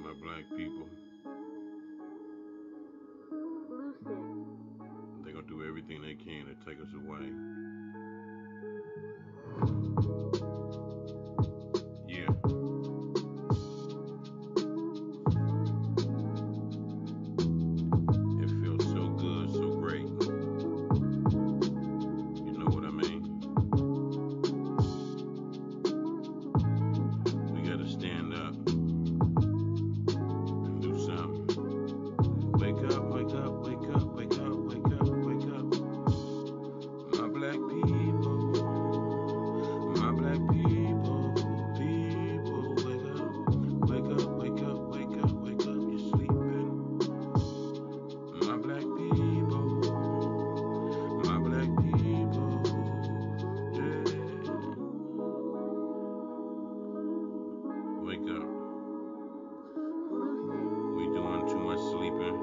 my black people. They're gonna do everything they can to take us away. Yeah. It feels so good, so great. You know what I mean? We gotta stand up and do something. Wake up, wake up, wake up, wake up, wake up, wake up. My black people, my black people, people, wake up, wake up, wake up, wake up, wake up, you're sleeping. My black people, my black people, yeah. Wake up. We doing too much sleeping.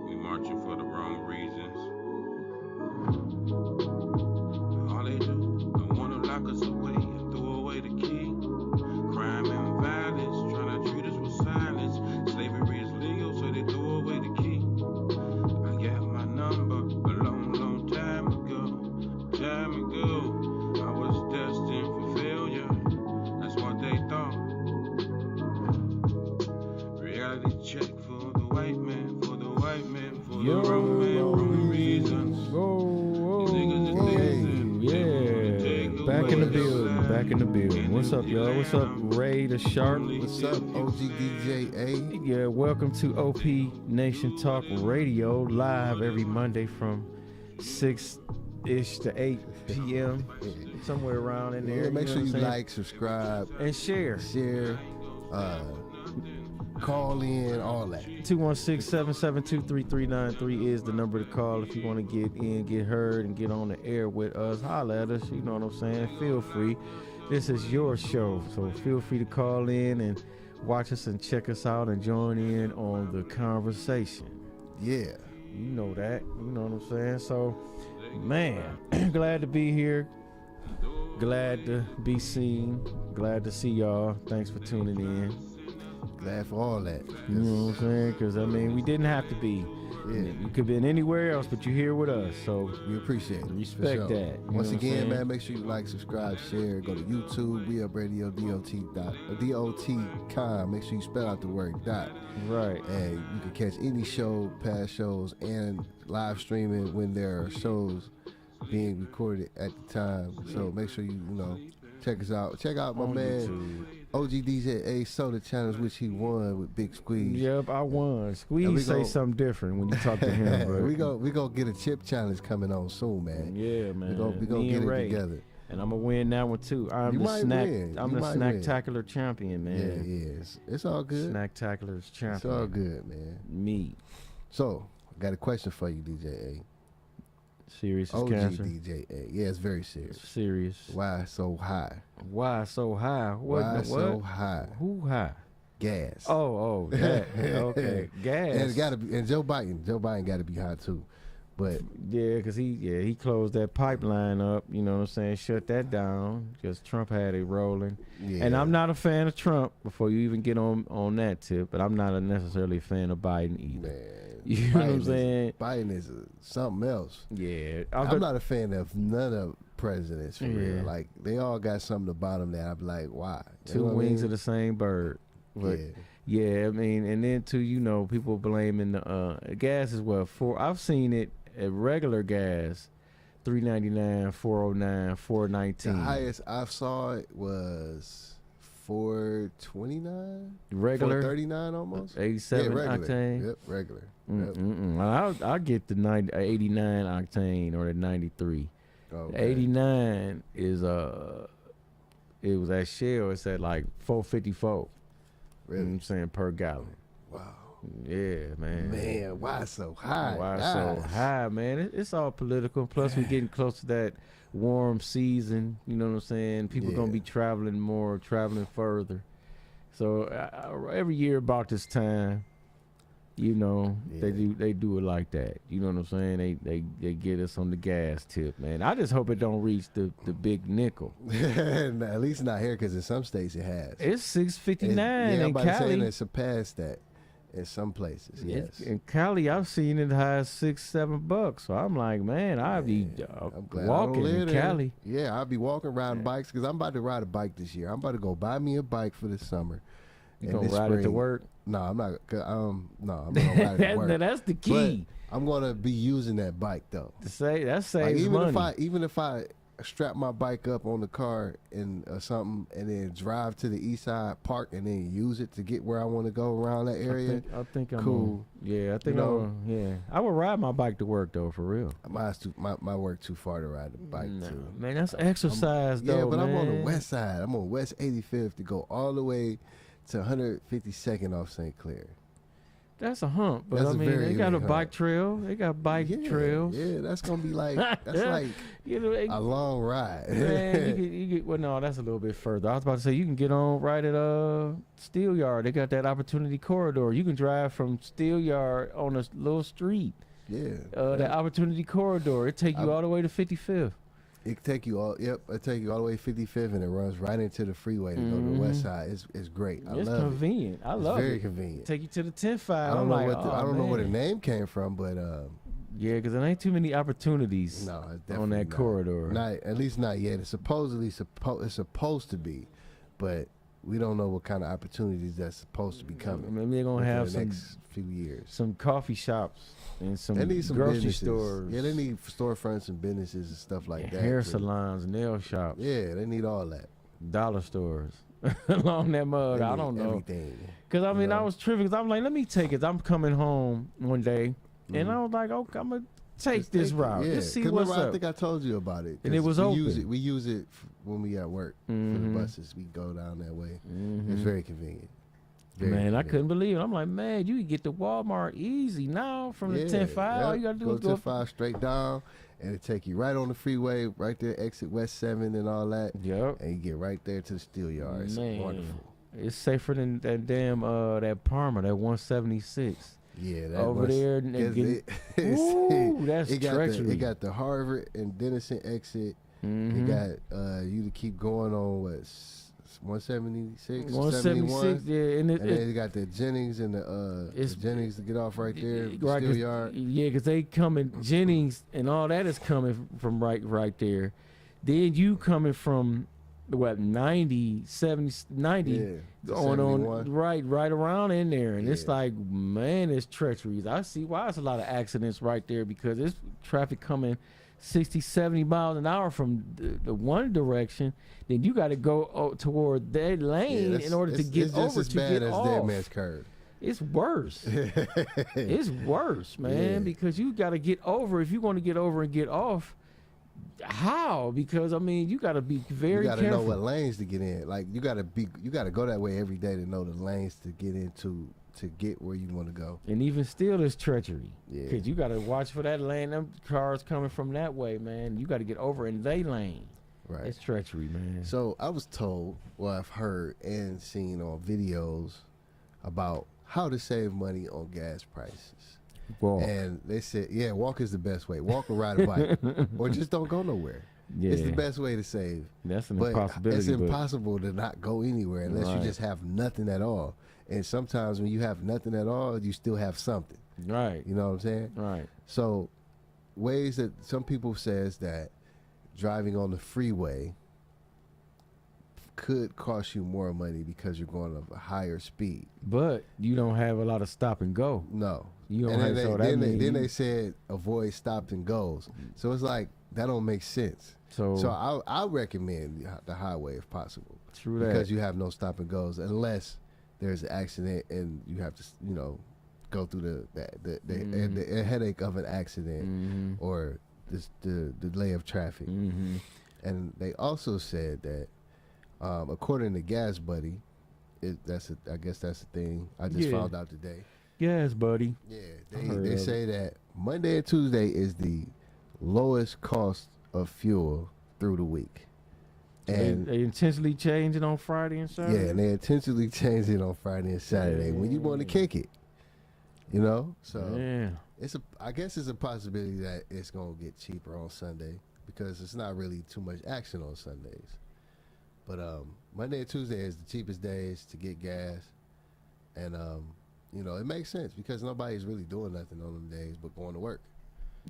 We marching for the wrong reasons. All they do, they wanna lock us away and throw away the key. Crime and violence, trying to treat us with silence. Slavery is legal, so they throw away the key. I got my number a long, long time ago. Time ago, I was destined for failure. That's what they thought. Reality check for the white man, for the white man, for the wrong man, wrong reasons. These niggas is losing. Yeah, back in the building, back in the building. What's up, y'all? What's up, Ray the Sharp? What's up, OGDJA? Yeah, welcome to OPNatioon Talk Radio, live every Monday from 6-ish to 8 p.m., somewhere around in there. Yeah, make know sure what you I'm saying? like, subscribe, And share. call in, all that. 216-772-3393 is the number to call if you want to get in, get heard, and get on the air with us. Holla at us, you know what I'm saying? Feel free. This is your show, so feel free to call in and watch us and check us out and join in on the conversation. Yeah. You know that. You know what I'm saying? So, man, glad to be here. Glad to be seen. Glad to see y'all. Thanks for tuning in. Glad for all that. You know what I'm saying? Because, I mean, we didn't have to be. Yeah. You could have been anywhere else, but you're here with us. So, We appreciate it. respect For sure. that. You Once know what I'm again, saying? man, make sure you like, subscribe, share. Go to YouTube, We Up Radio, DOT.com. Make sure you spell out the word dot. Right. And you can catch any show, past shows, and live streaming when there are shows being recorded at the time. So make sure you check us out. Check out my On man YouTube. OGDJA Soda Challenge, which he won with Big Squeeze. Yep, I won. And Squeeze we say gon- something different when you talk to him. But we gonna get a chip challenge coming on soon, man. yeah, man. We gonna Me get and it Ray. together. And I'm going to win that one, too. I'm You the might snack. win. I'm You the might win. snacktacular champion, man. Yeah. It's all good. Snacktacular's champion. It's all good, man. Me. So, I got a question for you, DJA. Serious as cancer. OGDJA. Yeah, it's very serious. Serious. Why so high? Why so high? What? Why what? so high? Who high? Gas. Oh, that. Okay. Gas. And it's gotta be. And Joe Biden got to be high too. But Yeah, because he closed that pipeline up, you know what I'm saying? Shut that down because Trump had it rolling. yeah, And I'm not a fan of Trump, before you even get on that tip, but I'm not necessarily a fan of Biden either. man. You know what I'm saying? Biden is something else. Yeah. I'm not a fan of none of presidents for Yeah. real. Like they all got something about them that I'm like, why? You Two know what I wings mean? of the same bird. But Yeah. yeah, I mean, and then too, people blaming the gas as well. I've seen it at regular gas, $3.99, $4.09, The $4.19. highest I saw it was $4.29, Regular $4.39 almost. 87 regular. octane. Yep, regular. Yep. I'll get the 89 octane or the 93. Okay. The 89 is it was at Shell. It's at like 454. You know what Really? I'm saying, per gallon. Wow. Yeah, man. Man, why so high? Why so Gosh. high, man? It's all political. Plus, we're getting close to that warm season. You know what I'm saying? People gonna be traveling more, traveling further. So every year about this time, You know, Yeah. they do it like that. You know what I'm saying? They get us on the gas tip, man. I just hope it don't reach the big nickel. At least not here, because in some states it has. It's $6.59 Yeah, I'm in about to say Cali. it surpassed that in some places. Yes. In Cali, I've seen it high as $6-7. So I'm like, man, I'll be I'm glad I don't walking live in there. Cali. Yeah, I'll be walking riding bikes, because I'm about to ride a bike this year. I'm about to go buy me a bike for the summer. You And gonna this ride it to spring- work? No, I'm not. No, I'm not gonna ride it to work. That's the key. But I'm gonna be using that bike though. To say that Like, saves money. even if I strap my bike up on the car and something, and then drive to the east side, park, and then use it to get where I want to go around that area. I think I'm cool. Yeah, I think You know? yeah. I would ride my bike to work though, for real. My work too far to ride the bike Nah, too. man, that's exercise though. Yeah, but I'm on the man. west side. I'm on West 85th to go all the way to 152nd off St. Clair. That's a hump, but That's I a mean, very they got a big bike hump. trail. They got bike trails. Yeah, that's gonna be like You know, a long ride. man, you get. Well, no, that's a little bit further. I was about to say you can get on right at Steel Yard. They got that Opportunity Corridor. You can drive from Steel Yard on a little street. Yeah. That Opportunity Corridor. It take you all the way to 55th. It take you all. Yep, it take you all the way 55th, and it runs right into the freeway to go to the west side. It's great. I It's love convenient. I it. love it's very it. convenient. Take you to the 10-5. I don't I'm know like, I don't know where the man. name came from, but Yeah, because there ain't too many opportunities no, it's on definitely that not. corridor. Not at least not yet. It's supposedly it's supposed to be, but we don't know what kind of opportunities that's supposed to be coming. Maybe they're gonna within have the some next few years. some coffee shops and some, They need some grocery businesses. stores. Yeah, they need storefronts and businesses and stuff like and that. hair to- salons, nail shops, Yeah, they need all that. dollar stores along that mud. They I need don't know. everything. Because I mean, know? I was tripping. Cause I'm like, let me take it. I'm coming home one day, and Mhm. I was like, okay, I'm gonna take Just this take it, route. Yeah, Just see 'cause what's remember, up. I think I told you about it. And it 'cause was we use open. it. We use it when we at work for the Mhm. buses. We go down that way. Mhm. It's very convenient. Very Man, I convenient. couldn't believe it. I'm like, man, you can get to Walmart easy now from the 10-5. All you gotta do go is go. 10-5 straight down, and it take you right on the freeway, right there, exit West 7 and all that, Yep. and you get right there to the steel yard. It's Man. wonderful. It's safer than that damn that Parma, that 176 Yeah, that over must- there. And Cause getting, it's- ooh, that's it got treachery. it got the Harvard and Denison exit. Mhm. It got you to keep going on what 176, 176. 71. Yeah, and And then you got the Jennings and the It's- Jennings to get off right there, the right, steel 'cause- yard. Yeah, because they coming Jennings and all that is coming from right there. Then you coming from what 90, 70, 90 Yeah, to going on 71. right around in there, and it's Yeah. like, man, it's treacheries. I see why it's a lot of accidents right there, because it's traffic coming 60, 70 miles an hour from the one direction. Then you got to go toward that lane that's- in order to get it's just over as to bad get as off. Dead Man's Curve. It's worse. It's worse, man, Yeah. because you got to get over. If you want to get over and get off, how? Because I mean, you got to be very you gotta careful. know what lanes to get in. Like you gotta go that way every day to know the lanes to get into to get where you want to go. And even still, there's treachery. Yeah. Because you got to watch for that lane. Them cars coming from that way, man. You got to get over in they lane. Right. It's treachery, man. So I was told, well, I've heard and seen on videos about how to save money on gas prices. Walk. And they said, yeah, walk is the best way. Walk or ride a bike. Or just don't go nowhere. Yeah. It's the best way to save. That's an But impossibility. it's but impossible to not go anywhere unless Right. you just have nothing at all. And sometimes when you have nothing at all, you still have something. Right. You know what I'm saying? Right. So ways that some people says that driving on the freeway could cost you more money because you're going at a higher speed. But you don't have a lot of stop and go. No. You don't And have then, so they, that then, they, mean then you- they said avoid stop and goes. So it's like that don't make sense. So, So I recommend the highway if possible. true that. Because you have no stop and goes unless there's an accident and you have to, go through the headache of an accident Mhm. or the delay of traffic. Mhm. And they also said that, according to Gas Buddy, I guess that's the thing I just Yeah. found out today. Yes, buddy. Yeah, I heard they of say that Monday and Tuesday is the lowest cost of fuel through the week. And they intentionally change it on Friday and Saturday. yeah, and they intentionally changed it on Friday and Saturday when you want to kick it. You know, so Yeah. I guess it's a possibility that it's gonna get cheaper on Sunday because it's not really too much action on Sundays. But Monday and Tuesday is the cheapest days to get gas, and you know, it makes sense because nobody's really doing nothing on them days but going to work.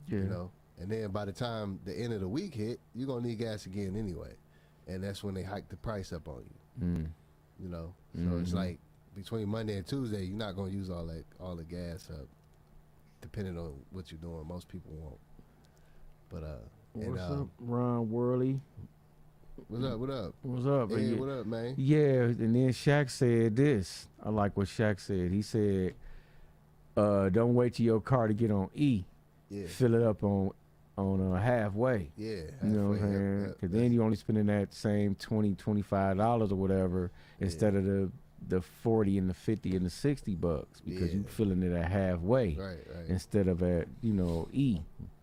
Yeah. You know, and then by the time the end of the week hit, you're gonna need gas again anyway, and that's when they hike the price up on you. You know, so it's like between Monday and Tuesday, you're not gonna use all the gas up, depending on what you're doing. Most people won't. But What's up, Ron Worley? What's up? What up? What's up? Hey, And what up, man? yeah, and then Shaq said this. I like what Shaq said. He said, "Don't wait till your car to get on E. Yeah, Fill it up on halfway. yeah. You know what I'm saying? Because then you only spending that same $20-$25 or whatever instead of the 40 and the 50 and the $60 because you filling it at halfway Right. instead of at E.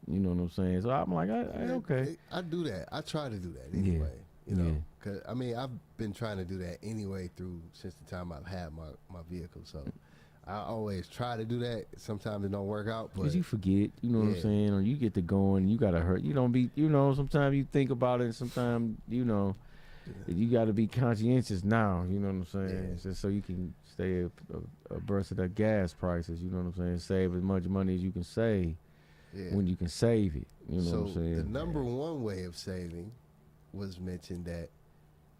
You know what I'm saying? So I'm like, okay. I do that. I try to do that anyway. You know, because I mean, I've been trying to do that anyway since the time I've had my vehicle. So I always try to do that. Sometimes it don't work out, but Because you forget, you know what I'm saying? Or you get to going, you got to hurt. You don't be, you know, sometimes you think about it and sometimes, you know, you got to be conscientious now, you know what I'm saying? Just so you can stay abreast of the gas prices, you know what I'm saying? Save as much money as you can save when you can save it, you know what I'm saying? The number one way of saving was mentioned that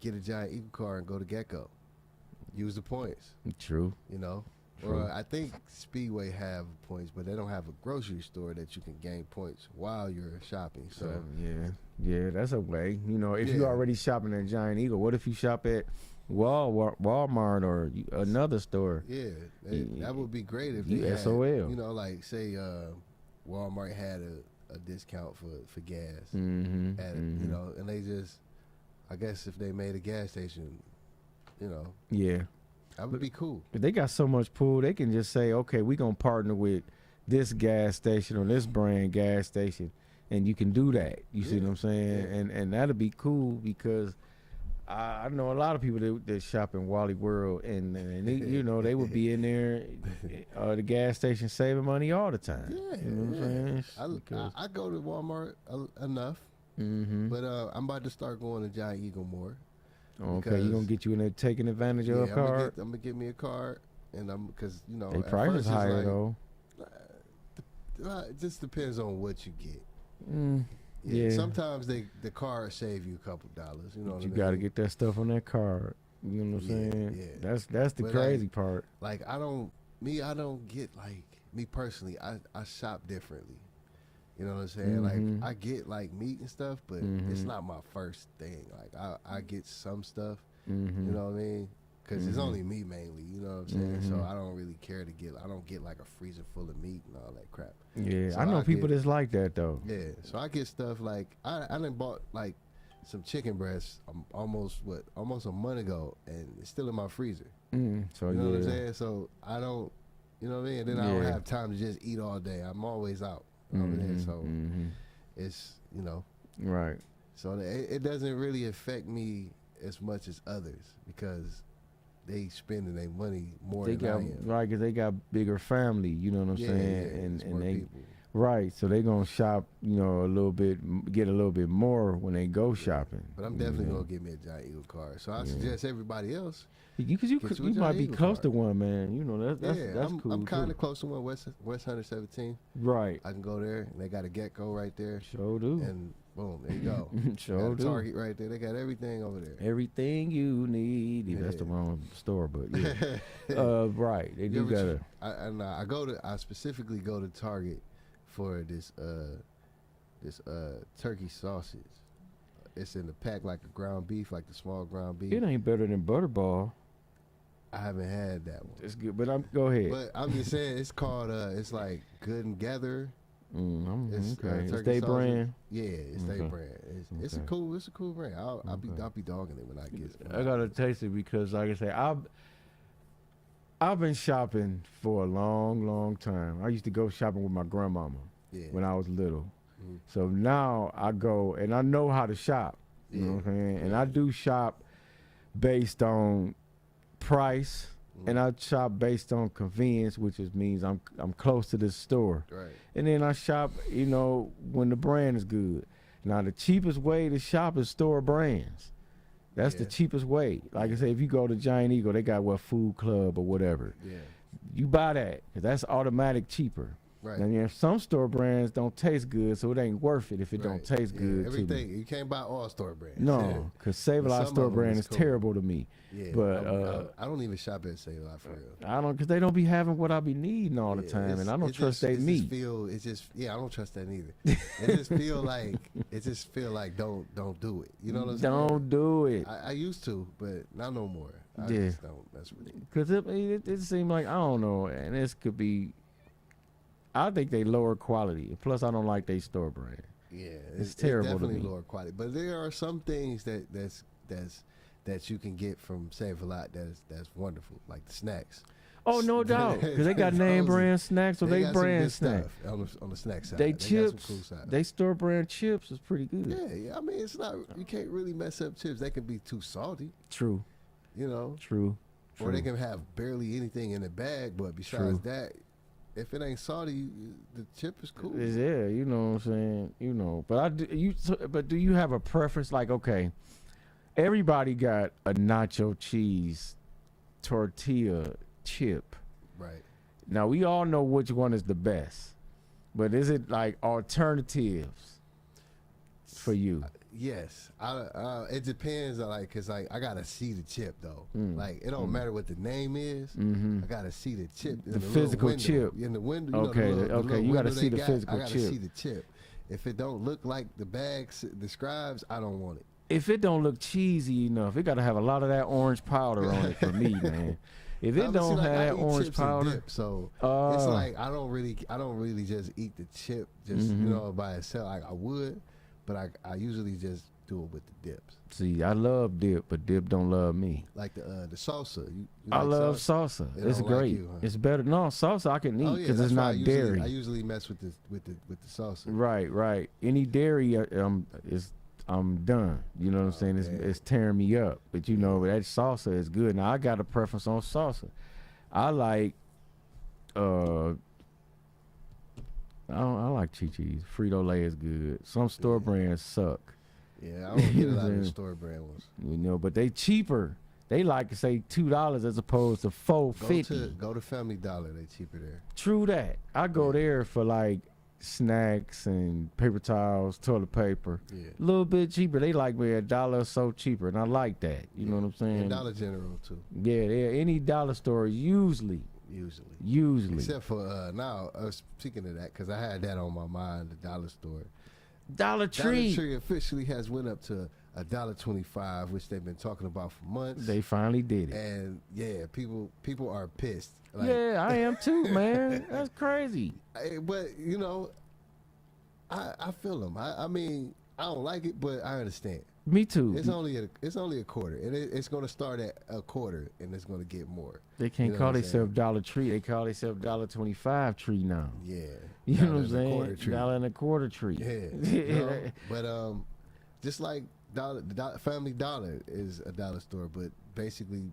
get a Giant Eagle car and go to Gecko. Use the points. True. You know? True. Or I think Speedway have points, but they don't have a grocery store that you can gain points while you're shopping. So yeah, that's a way. You know, if you're already shopping at Giant Eagle, what if you shop at Walmart or another store? Yeah, that would be great if you they had, SOL. you know, like say Walmart had a discount for gas, you know, and they just, I guess if they made a gas station, you know, that would be cool. If they got so much pull, they can just say, okay, we're going to partner with this gas station or this brand gas station, and you can do that. You see what I'm saying? And that'll be cool because I know a lot of people that shop in Wally World, and they, you know, they would be in there, the gas station saving money all the time. Yeah, you know what I'm saying? I go to Walmart enough, but I'm about to start going to Giant Eagle more. Okay, you gonna get you in there taking advantage of a card? I'm gonna get me a card, and because you know, they price is higher though. It just depends on what you get. Yeah. Sometimes the card save you a couple dollars. You know what I mean? You gotta get that stuff on that card. You know what I'm saying? Yeah. That's the crazy part. Like I don't get like me personally. I shop differently. You know what I'm saying? Like I get like meat and stuff, but it's not my first thing. Like I get some stuff. You know what I mean? Because it's only me mainly. You know what I'm saying? So I don't really care to get. I don't get like a freezer full of meat and all that crap. Yeah, so I know people that's like that though. Yeah, so I get stuff like I done bought like some chicken breasts almost a month ago, and it's still in my freezer. So you know what I'm saying? So I don't. You know what I mean? And then I don't have time to just eat all day. I'm always out over there, so it's, you know, right. So it doesn't really affect me as much as others because they spending their money more than I am. Right, because they got bigger family, you know what I'm saying? And they people. Right, so they gonna shop, you know, a little bit, get a little bit more when they go shopping. But I'm definitely gonna get me a Giant Eagle card. So I suggest everybody else. Because you might be close to one, man. You know that's cool. I'm kind of close to one, West 117. Right. I can go there, and they got a Gecko right there. Sure do. And boom, there you go. Sure got do. a Target right there. They got everything over there. Everything you need. Yeah. That's the wrong store, but right. They do gotta. I specifically go to Target for this turkey sausage. It's in the pack like a ground beef, like the small ground beef. It ain't better than Butterball. I haven't had that one. It's good, but go ahead. But I'm just saying, it's called it's like Good and Gather. It's their brand. Yeah, it's their brand. It's a cool brand. I'll be dogging it when I get it. I gotta taste it because, like I say, I've been shopping for a long time. I used to go shopping with my grandmama when I was little. So now I go and I know how to shop. You know what I'm saying? And I do shop based on price and I shop based on convenience, which means I'm close to the store. Right. And then I shop, when the brand is good. Now the cheapest way to shop is store brands. That's the cheapest way. Like I say, if you go to Giant Eagle, they got Food Club or whatever. Yeah. You buy that, 'cause that's automatic cheaper. Right. And some store brands don't taste good, so it ain't worth it if it don't taste good. Everything you can't buy all store brands. No, because Save-A-Lot store brand is terrible to me. Yeah, but I don't even shop at Save-A-Lot for real. I don't, because they don't be having what I be needing all the time, and I don't trust they meat. I don't trust that neither. It just feel like don't do it. You know what I'm saying? Don't do it. I used to, but not no more. I Yeah. just don't. That's what Because it seemed like, I don't know, and this could be, I think they lower quality. Plus, I don't like they store brand. Yeah, it's terrible definitely to me. lower quality. But there are some things that you can get from Save-A-Lot that's wonderful, like the snacks. Oh, no doubt, because they got name brand snacks or they got some brand good snacks. stuff on the snack side. They got some chips, cool side. they store brand chips is pretty good. Yeah. I mean, it's not. You can't really mess up chips. They can be too salty. True. True. Or they can have barely anything in the bag. But besides that, if it ain't salty, the chip is cool. Yeah, you know what I'm saying. But do you have a preference? Like, okay, everybody got a nacho cheese tortilla chip. Right. Now we all know which one is the best, but is it like alternatives for you? Yes, it depends. Cause I gotta see the chip though. Like it don't matter what the name is. I gotta see the chip. The physical chip in the window. Okay, you gotta see the physical chip. I gotta chip. see the chip. If it don't look like the bag describes, I don't want it. If it don't look cheesy enough, it gotta have a lot of that orange powder on it for me, man. If it don't have that orange powder, dip, so it's like I don't really just eat the chip by itself. Like I would. But I usually just do it with the dips. See, I love dip, but dip don't love me. Like the salsa. You I like love salsa. It's great. Like you, huh? It's better. No, salsa I can eat because it's not dairy. I usually mess with the salsa. Right. Any dairy, I'm done. You know what I'm saying? It's tearing me up. But that salsa is good. Now I got a preference on salsa. I like I like Chi-Chi's. Frito-Lay is good. Some store brands suck. Yeah, I don't get a lot of the store brand ones. But they cheaper. They like to say $2 as opposed to $4.50. Go to Family Dollar. They cheaper there. True that. I go there for like snacks and paper towels, toilet paper. Yeah. A little bit cheaper. They like me $1 or so cheaper, and I like that. You know what I'm saying? And Dollar General too. Yeah, any dollar store usually. Except for now, speaking of that, because I had that on my mind, the dollar store. Dollar Tree. Dollar Tree officially has went up to $1.25, which they've been talking about for months. They finally did it. And yeah, people are pissed. Like, yeah, I am too, man. That's crazy. But I feel them. I mean, I don't like it, but I understand. Me too. It's only a quarter, and it's going to start at a quarter, and it's going to get more. They can't call themselves Dollar Tree. They call themselves $1.25 tree now. Yeah, you know what I'm saying? $1.25 tree. Yeah, but just like Family Dollar is a dollar store, but basically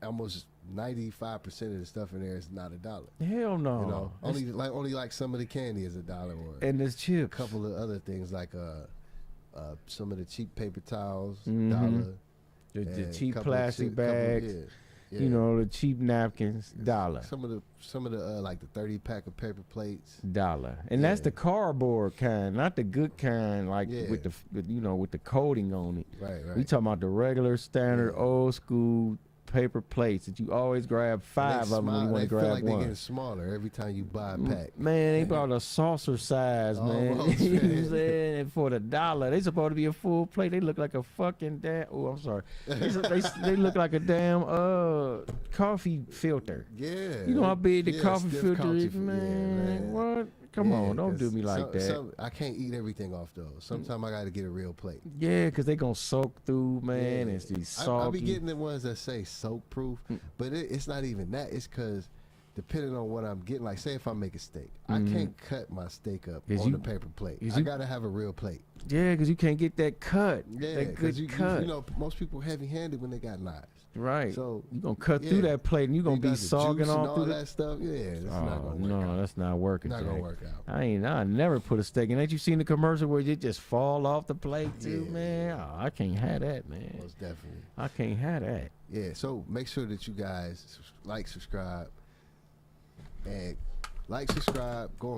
almost 95% of the stuff in there is not $1. Hell no. Only like some of the candy is $1, or and there's chips. A couple of other things like some of the cheap paper towels, $1. The cheap plastic bags. You know, the cheap napkins, $1. Some of the like the 30-pack of paper plates, $1. And that's the cardboard kind, not the good kind, like with the coating on it. Right. We talking about the regular, standard, old school paper plates that you always grab 5 of them when you want to grab feel like one. They're getting smaller every time you buy a pack. Man, they bought a saucer size, man. Almost, You know what I'm saying? And for $1, they supposed to be a full plate. They look like a fucking damn. Oh, I'm sorry. They look like a damn coffee filter. Yeah. You know how big the coffee filter is, man. Yeah, man. What? Come on, don't do me like that. I can't eat everything off though. Sometimes I got to get a real plate. Yeah, because they going to soak through, man. It's these salty. I be getting the ones that say soak proof, but it's not even that. It's because depending on what I'm getting, like say if I make a steak, I can't cut my steak up on the paper plate. I got to have a real plate. Yeah, because you can't get that cut. Yeah, that good cut. You know, most people heavy-handed when they got knives. Right. So you gonna cut through that plate and you gonna be got the sogging juice and off all through that stuff. Yeah, it's not gonna work no, out. that's not working. Not gonna work out. I never put a steak in. Ain't you seen the commercial where it just fall off the plate too, man? Oh, I can't have that, man. Most definitely. I can't have that. Yeah, so make sure that you guys like, subscribe, and go on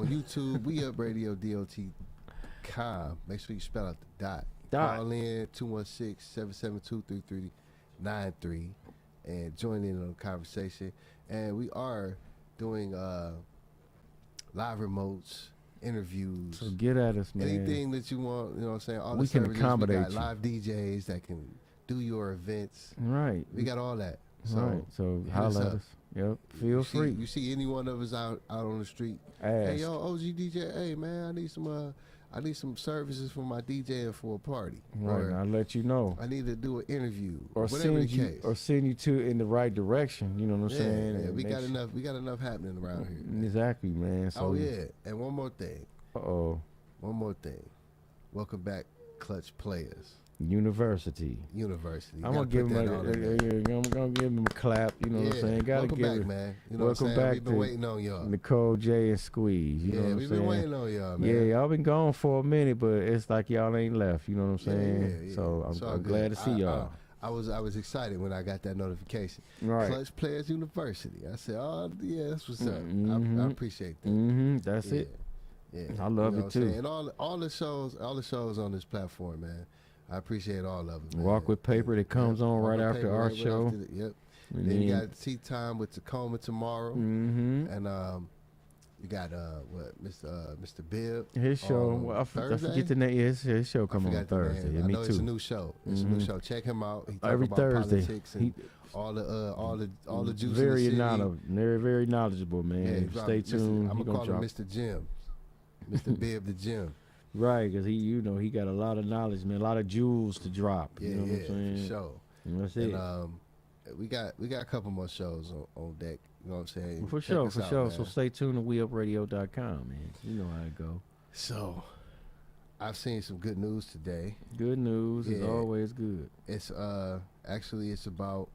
YouTube. We Up Radio DOT.com. Make sure you spell out the dot. Call in 216-772-3393 and join in on the conversation. And we are doing live remotes, interviews. So get at us, man. Anything that you want, you know what I'm saying? All we the can services. accommodate we got you. live DJs that can do your events. Right. We got all that. So, right. So holla at us. Yep. Feel free. You see any one of us out on the street? Ask. Hey, yo, OG DJ. Hey, man, I need some services for my DJing for a party. Right. Or I'll let you know. I need to do an interview. Or whatever the case. send you to in the right direction. You know what I'm saying? Yeah, we got enough happening around here. Man. Exactly, man. So, and one more thing. One more thing. Welcome back, Clutch Players. University. I'm gonna give him a clap. You know what I'm saying? Gotta welcome give back, it. man. You know welcome what I'm saying? back We've been waiting on y'all. Nicole, J, and Squeeze. You know what I'm we've saying? been waiting on y'all, man. Yeah, y'all been gone for a minute, but it's like y'all ain't left. You know what I'm saying? Yeah. So I'm glad to see y'all. I was excited when I got that notification. Right. Clutch Players University. I said, oh yeah, that's what's up. Mm-hmm. I appreciate that. That's it. Yeah, I love it too. And all the shows on this platform, man. I appreciate all of them. Man. Walk with Paper that comes on right after our show. Yep. And then you got Tea Time with Tacoma tomorrow. Mm-hmm. And you got Mr. Bibb. His show. Well, I forget the name. Yeah, his show come on Thursday. Yeah, I me know too. it's a new show. It's a new show. Check him out. He talk every about Thursday. Politics and all the juice. Very in the knowledgeable. Very knowledgeable, man. Yeah, Stay tuned. I'm gonna call him Mr. Jim. Mr. Bibb the Jim. Right, because he got a lot of knowledge, man, a lot of jewels to drop. Yeah, you know what I'm saying? For sure. And that's it. We got a couple more shows on deck. You know what I'm saying? For sure. So stay tuned to WeUpRadio.com, man. You know how it go. So I've seen some good news today. Good news is always good. It's actually it's about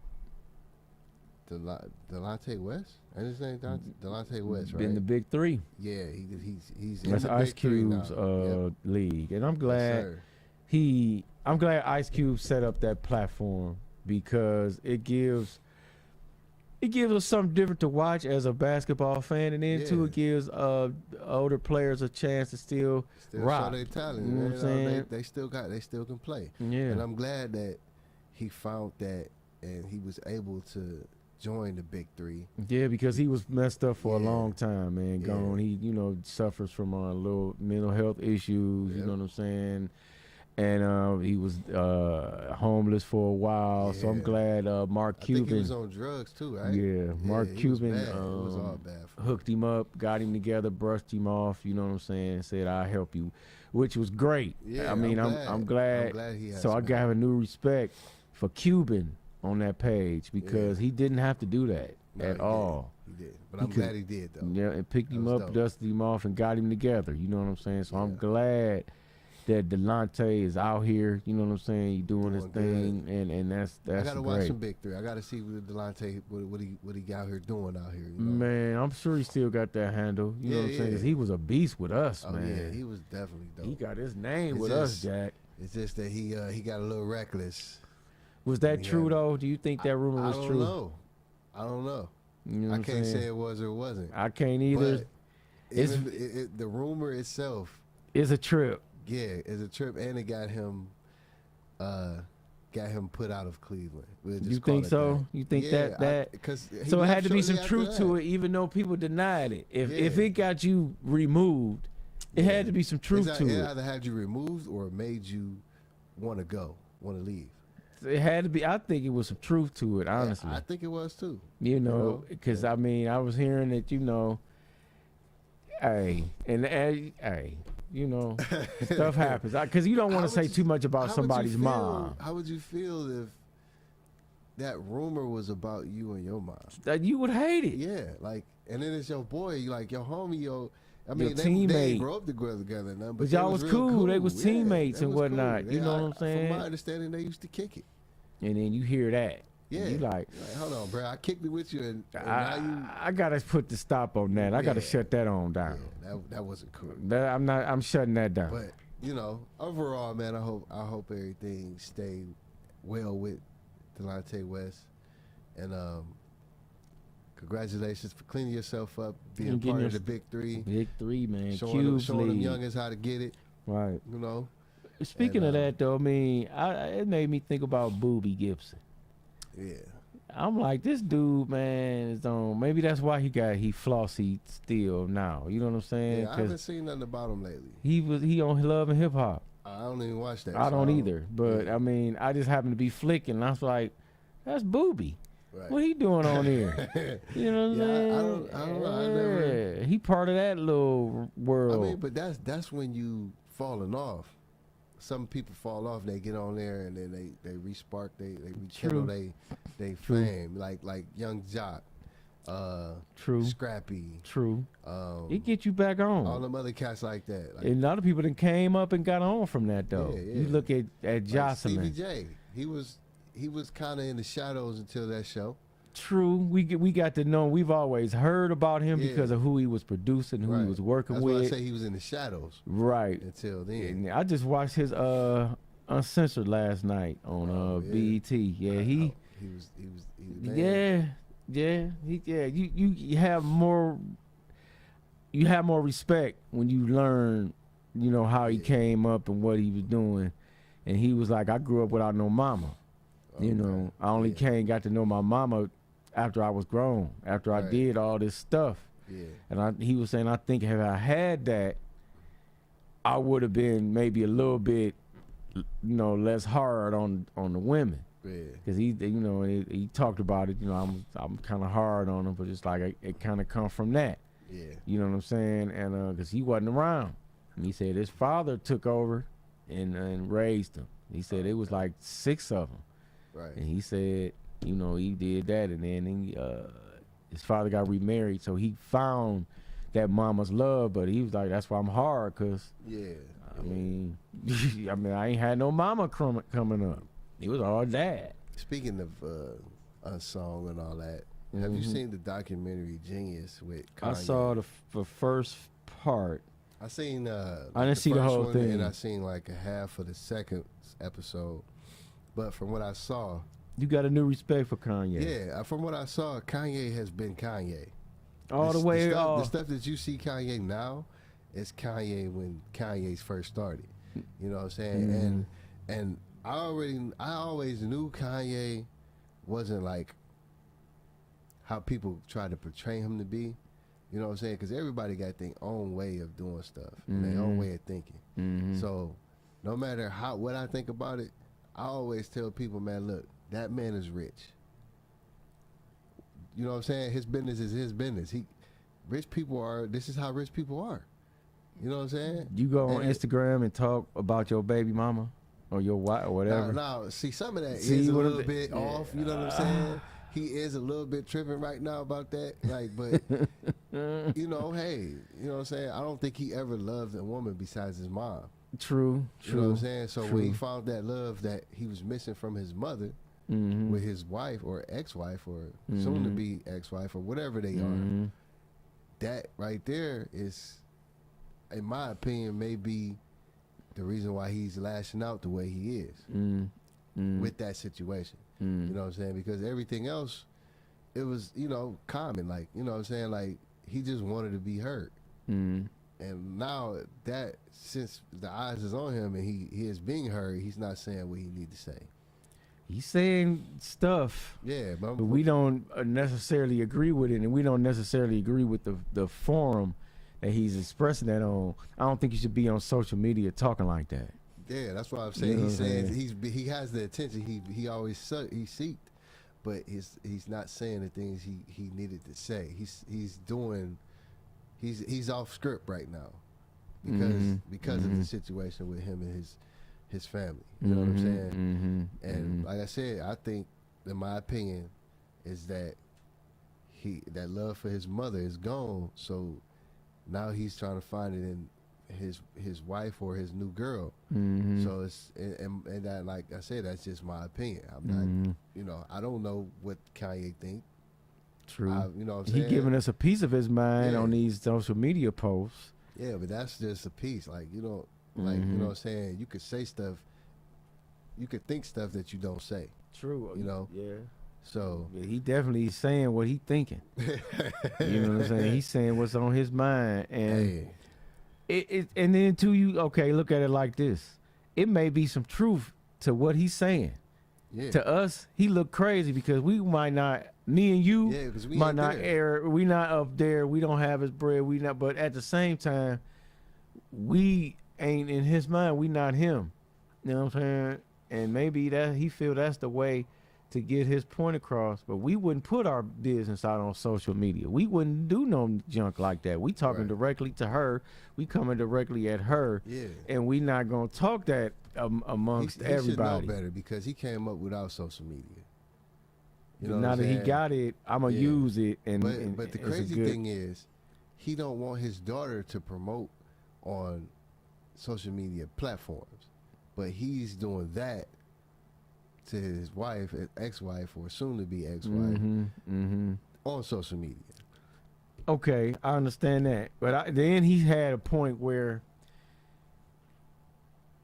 Delonte West. And his name Delonte West, right? Been the big three. Yeah, he's in that's the Ice big three Cube's now. league, and I'm glad I'm glad Ice Cube set up that platform because it gives us something different to watch as a basketball fan, and then too it gives older players a chance to still rock. Show their talent. You know what I'm saying? They still can play. Yeah, and I'm glad that he found that and he was able to join the big three. Yeah, because he was messed up for a long time, man. Gone. He, suffers from a little mental health issues. You know what I'm saying? And he was homeless for a while. So I'm glad Mark Cuban. I think he was on drugs too, right? Yeah, Mark Cuban it was all bad for him. Hooked him up, got him together, brushed him off. You know what I'm saying? Said I'll help you, which was great. Yeah, I mean, I'm glad. He has so I got a new respect for Cuban on that page because he didn't have to do that at all. He did, but I'm glad he did though. Yeah, and picked him up, dusted him off, and got him together. You know what I'm saying? So I'm glad that Delonte is out here. You know what I'm saying? He doing his thing, and that's I gotta great. watch some Big Three. I gotta see what Delonte what he got here doing out here. You know? Man, I'm sure he still got that handle. You know what I'm saying? 'Cause he was a beast with us, man. Yeah, he was definitely dope. He got his name with us, Jack. It's just that he got a little reckless. Was that true though? Do you think that rumor was true? I don't know. You know I can't say it was or it wasn't. I can't either. But the rumor itself is a trip. Yeah, it's a trip, and it got him put out of Cleveland. You think so? You think that? So it had to be some truth to it, even though people denied it. If it got you removed, it had to be some truth to it. It either had you removed or it made you want to leave. It had to be. I think it was some truth to it, honestly. I think it was too. Because I mean, I was hearing that stuff happens. Because you don't want to say too much about somebody's mom. How would you feel if that rumor was about you and your mom? That you would hate it. Yeah, and then it's your boy, your homie, I mean, they teammate. grew up together now, but y'all was cool. They was teammates and whatnot. Cool. You know what I'm saying? From my understanding, they used to kick it. And then you hear that. Yeah. You like, hold on, bro. I kicked it with you, and now you. I gotta put the stop on that. I gotta shut that on down. Yeah, that wasn't cool. I'm shutting that down. But overall, man, I hope everything stayed well with Delonte West, and congratulations for cleaning yourself up, being part of the Big Three. Big Three, man. Showing them youngins how to get it. Right. Speaking of that, though, I mean, it made me think about Boobie Gibson. Yeah. I'm like, this dude, man, is on. Maybe that's why he flossy still now. You know what I'm saying? Yeah, I haven't seen nothing about him lately. He on Love and Hip Hop. I don't even watch that. I don't either. But I mean, I just happened to be flicking. And I was like, that's Boobie. Right. What he doing on here? You know what I'm saying? I don't know. I never. He part of that little world. I mean, but that's when you falling off. Some people fall off, they get on there, and then they re-spark, they rekindle they flame, like Young Jock, True, Scrappy, True. It get you back on. All them other cats like that. Like, and a lot of people that came up and got on from that though. Yeah. You look at Jocelyn. Stevie J, he was kind of in the shadows until that show. True, we got to know. We've always heard about him because of who he was producing, who he was working with. That's why I say he was in the shadows. Right. Until then. And I just watched his Uncensored last night on BET. Yeah, he was man. You have more respect when you learn, how he came up and what he was doing. And he was like, I grew up without no mama. I only got to know my mama after I was grown, after I did all this stuff. Yeah. And he was saying, I think if I had that, I would have been maybe a little bit, less hard on the women. Yeah. Because he talked about it. I'm kind of hard on him, but it's like it kind of come from that. Yeah. You know what I'm saying? And because he wasn't around, and he said his father took over and raised him. He said it was like 6 of them. Right. And he said, he did that, and then his father got remarried, so he found that mama's love, but he was like, that's why I'm hard, because, I mean, I ain't had no mama coming up. It was all dad. Speaking of Unsung and all that, have you seen the documentary Genius with Kanye? I saw the first part. I seen I didn't see the whole thing. And I seen like a half of the second episode. But from what I saw, you got a new respect for Kanye. Yeah, from what I saw, Kanye has been Kanye. All the way. The stuff that you see Kanye now is Kanye when Kanye's first started. You know what I'm saying? And I always knew Kanye wasn't like how people try to portray him to be. You know what I'm saying? Because everybody got their own way of doing stuff, and their own way of thinking. So no matter what I think about it, I always tell people, man, look, that man is rich. You know what I'm saying? His business is his business. This is how rich people are. You know what I'm saying? You go on Instagram and talk about your baby mama or your wife or whatever. Now, see, some of that is a little bit off. You know what I'm saying? He is a little bit tripping right now about that. Like, but, hey, you know what I'm saying? I don't think he ever loved a woman besides his mom. True. You know what I'm saying? So when he found that love that he was missing from his mother with his wife or ex-wife or soon to be ex-wife or whatever they are, that right there is, in my opinion, may be the reason why he's lashing out the way he is with that situation. You know what I'm saying? Because everything else, it was, common. Like, you know what I'm saying? Like, he just wanted to be heard. And now that, since the eyes is on him and he is being heard, he's not saying what he need to say. He's saying stuff. Yeah, but we don't necessarily agree with it, and we don't necessarily agree with the forum that he's expressing that on. I don't think you should be on social media talking like that. Yeah, that's what I'm saying. He's saying he has the attention he always seeked, but he's not saying the things he needed to say. He's off script right now because of the situation with him and his family. You know what I'm saying? And like I said, I think, in my opinion, is that that love for his mother is gone. So now he's trying to find it his wife or his new girl. So it's and that, like I said, that's just my opinion. I'm not, you know, I don't know what Kanye think. True. You know what I'm saying? He giving us a piece of his mind on these social media posts. Yeah, but that's just a piece. Like, you know, like, you know what I'm saying? You could say stuff, you could think stuff that you don't say. True. You know? Yeah. So yeah, he definitely saying what he thinking. You know what I'm saying? He's saying what's on his mind, and and then too, you look at it like this. It may be some truth to what he's saying. Yeah. To us, he look crazy because we might not. Me and you we might ain't not there. we not up there. We don't have his bread. We not. But at the same time, we ain't in his mind. We not him. You know what I'm saying? And maybe that he feel that's the way to get his point across. But we wouldn't put our business out on social media. We wouldn't do no junk like that. We talking directly to her. We coming directly at her. Yeah. And we not gonna talk that amongst everybody. He should know better because he came up without social media. You know now that he got it, I'm gonna use it. But the crazy thing is, he don't want his daughter to promote on social media platforms, but he's doing that to his wife, ex-wife, or soon-to-be ex-wife on social media. Okay, I understand that, but then he had a point where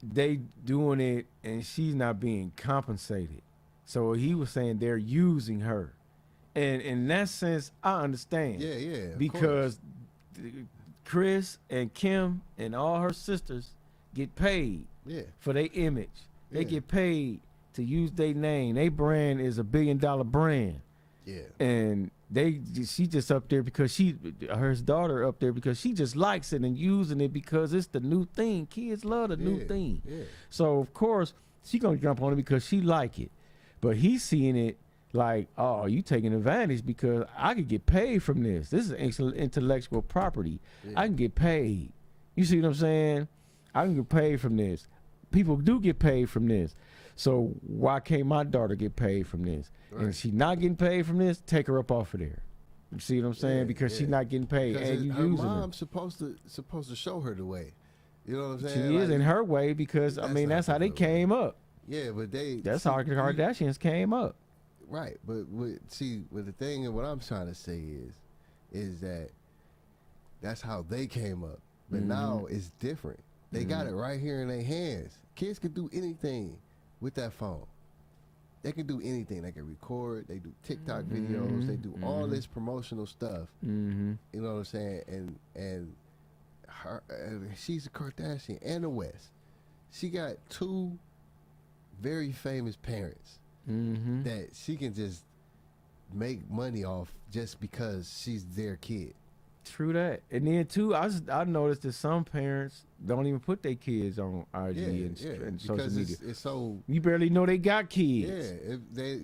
they doing it and she's not being compensated. So he was saying they're using her. And in that sense, I understand. Yeah. Because Chris and Kim and all her sisters get paid for their image. They get paid to use their name. Their brand is $1 billion brand. Yeah. And she just up there because her daughter up there because she just likes it and using it because it's the new thing. Kids love the new thing. Yeah. So of course she gonna jump on it because she like it. But he's seeing it like, oh, you taking advantage because I could get paid from this. This is intellectual property. I can get paid. You see what I'm saying? I can get paid from this. People do get paid from this. So why can't my daughter get paid from this? Right. And she not getting paid from this, take her up off of there. You see what I'm saying? Because she's not getting paid. Because and you her using mom's supposed to show her the way. You know what I'm saying? She is in her way because, I mean, that's how they came up. Yeah, but that's how the Kardashians came up. Right, but the thing and what I'm trying to say is that that's how they came up. But now it's different. They got it right here in their hands. Kids can do anything with that phone. They can do anything. They can record. They do TikTok videos. They do all this promotional stuff. You know what I'm saying? And her, she's a Kardashian and a West. She got two very famous parents that she can just make money off just because she's their kid. True that. And then too, I noticed that some parents don't even put their kids on IG and social media. It's so you barely know they got kids. Yeah,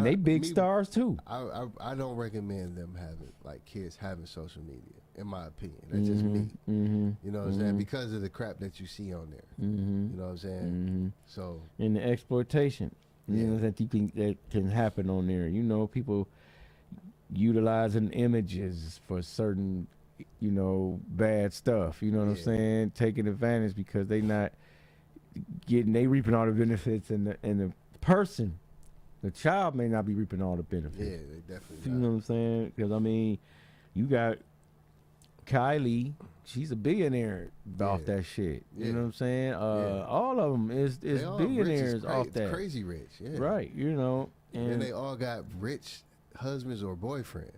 they big stars too. I don't recommend them kids having social media. In my opinion, that's just me. You know what I'm saying? Because of the crap that you see on there. You know what I'm saying? So and the exploitation, you know, that can happen on there. You know, people utilizing images for certain, you know, bad stuff. You know what I'm saying? Taking advantage because they reaping all the benefits, and the person, the child may not be reaping all the benefits. Yeah, they definitely. You know what I'm saying? Because I mean, you got Kylie, she's a billionaire off that shit. You know what I'm saying? All of them is billionaires off that. It's crazy rich. Yeah. Right. You know, and they all got rich husbands or boyfriends,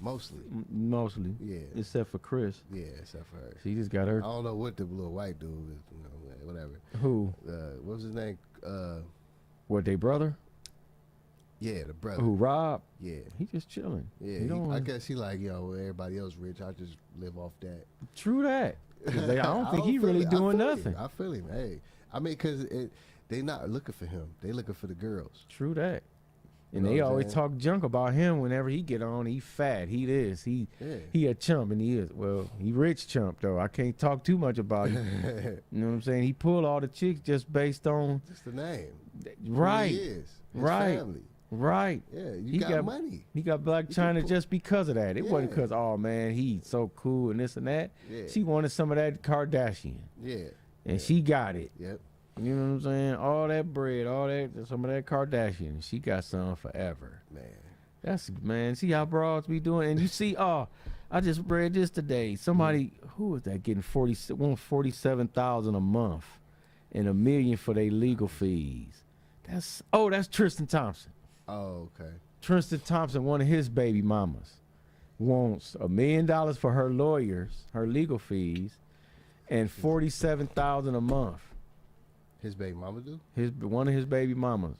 mostly. Mostly. Yeah. Except for Chris. Yeah, except for her. She just got her. I don't know what the little white dude is. You know, whatever. Who? What was his name? What, they brother? Yeah, the brother. Who, Rob? Yeah. He just chilling. Yeah, I guess he like, everybody else rich. I just live off that. True that. I don't think he really doing nothing. I feel him. Hey, I mean, because they not looking for him. They looking for the girls. True that. And you know they always talk junk about him whenever he get on. He fat. He this. He a chump, and he is. Well, he rich chump, though. I can't talk too much about him. You know what I'm saying? He pulled all the chicks just based on. Just the name. Right. Who he is. His right. family. Right. Yeah, you He got money. He got Black China just because of that. It wasn't Yeah. because, oh man, he's so cool and this and that. Yeah. She wanted some of that Kardashian. Yeah. And she got it. Yep. You know what I'm saying? All that bread, all that, some of that Kardashian. She got some forever. Man. See how broads be doing? And you see, I just read this today. Somebody, who was that getting 47,000 a month and $1 million for their legal fees? That's Tristan Thompson. Oh, okay. Tristan Thompson, one of his baby mamas, wants $1 million for her lawyers, her legal fees, and 47,000 a month. His baby mama do? One of his baby mamas,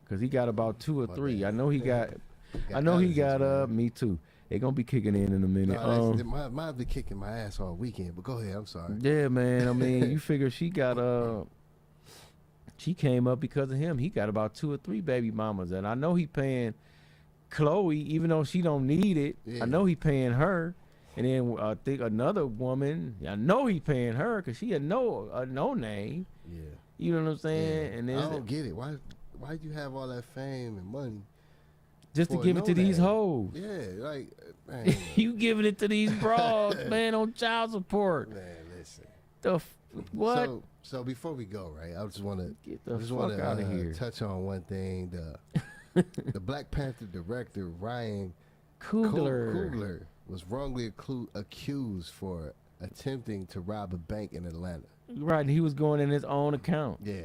cause he got about 2 or 3. I know he got. Me too. They gonna be kicking in a minute. No, might be kicking my ass all weekend, but go ahead. I'm sorry. Yeah, man. I mean, you figure she got she came up because of him. He got about 2 or 3 baby mamas, and I know he paying Chloe, even though she don't need it. Yeah. I know he paying her, and then I think another woman. I know he paying her because she had no name. Yeah. You know what I'm saying? Yeah. And I don't get it. Why'd you have all that fame and money? Just to give it to these hoes. Yeah, like, man. You giving it to these broads, man, on child support. Man, listen. What? So before we go, right, I just want to Get the fuck out of here. touch on one thing. The Black Panther director Ryan Coogler was wrongly accused for attempting to rob a bank in Atlanta. Right, and he was going in his own account. Yeah.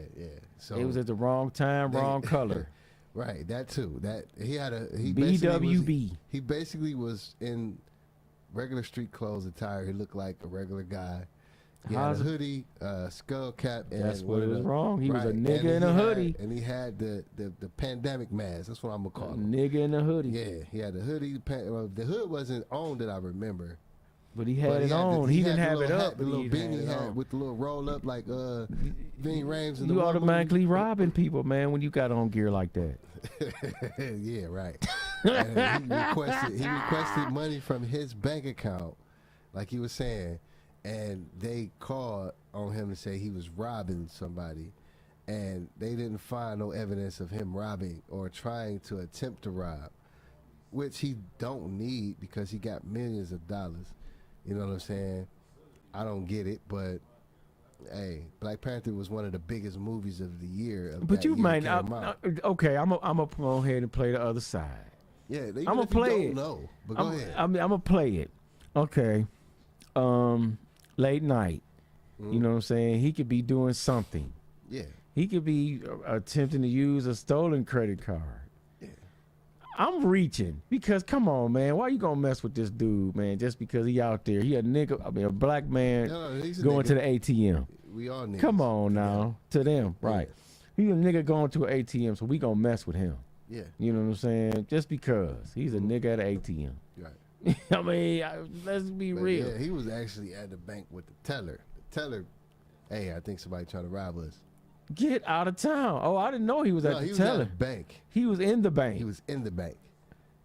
So it was at the wrong time, wrong color. Right, that too. That he BWB. He basically was in regular street clothes attire. He looked like a regular guy. He had a hoodie, skull cap, and that's what was wrong. He was a nigga in a hoodie, and he had the pandemic mask. That's what I'm gonna call him. Nigga in a hoodie. Yeah, he had the hoodie. The hood wasn't on that I remember. But he had it on. He didn't have it up. The little beanie hat with the little roll up like Ving Rhames. You automatically robbing people, man, when you got on gear like that. Yeah, right. And he requested money from his bank account, like he was saying, and they called on him to say he was robbing somebody, and they didn't find no evidence of him robbing or trying to attempt to rob, which he don't need because he got millions of dollars. You know what I'm saying? I don't get it, but hey, Black Panther was one of the biggest movies of the year. But you might okay. I'm gonna go ahead and play the other side. Yeah, I'm gonna play it. No, but go ahead. I'm gonna play it. Okay. Late night. You know what I'm saying? He could be doing something. Yeah. He could be attempting to use a stolen credit card. I'm reaching because come on, man, why you gonna mess with this dude, man? Just because he out there, he a nigga, a black man going to the ATM. We all niggas. Come on now, to them, right? He a nigga going to an ATM, so we gonna mess with him. Yeah. You know what I'm saying? Just because he's a nigga at an ATM. Right. I mean, let's be real. Yeah, he was actually at the bank with the teller. The teller, hey, I think somebody trying to rob us. Get out of town. Oh, I didn't know he was at the teller. He was at the bank. He was in the bank. He was in the bank.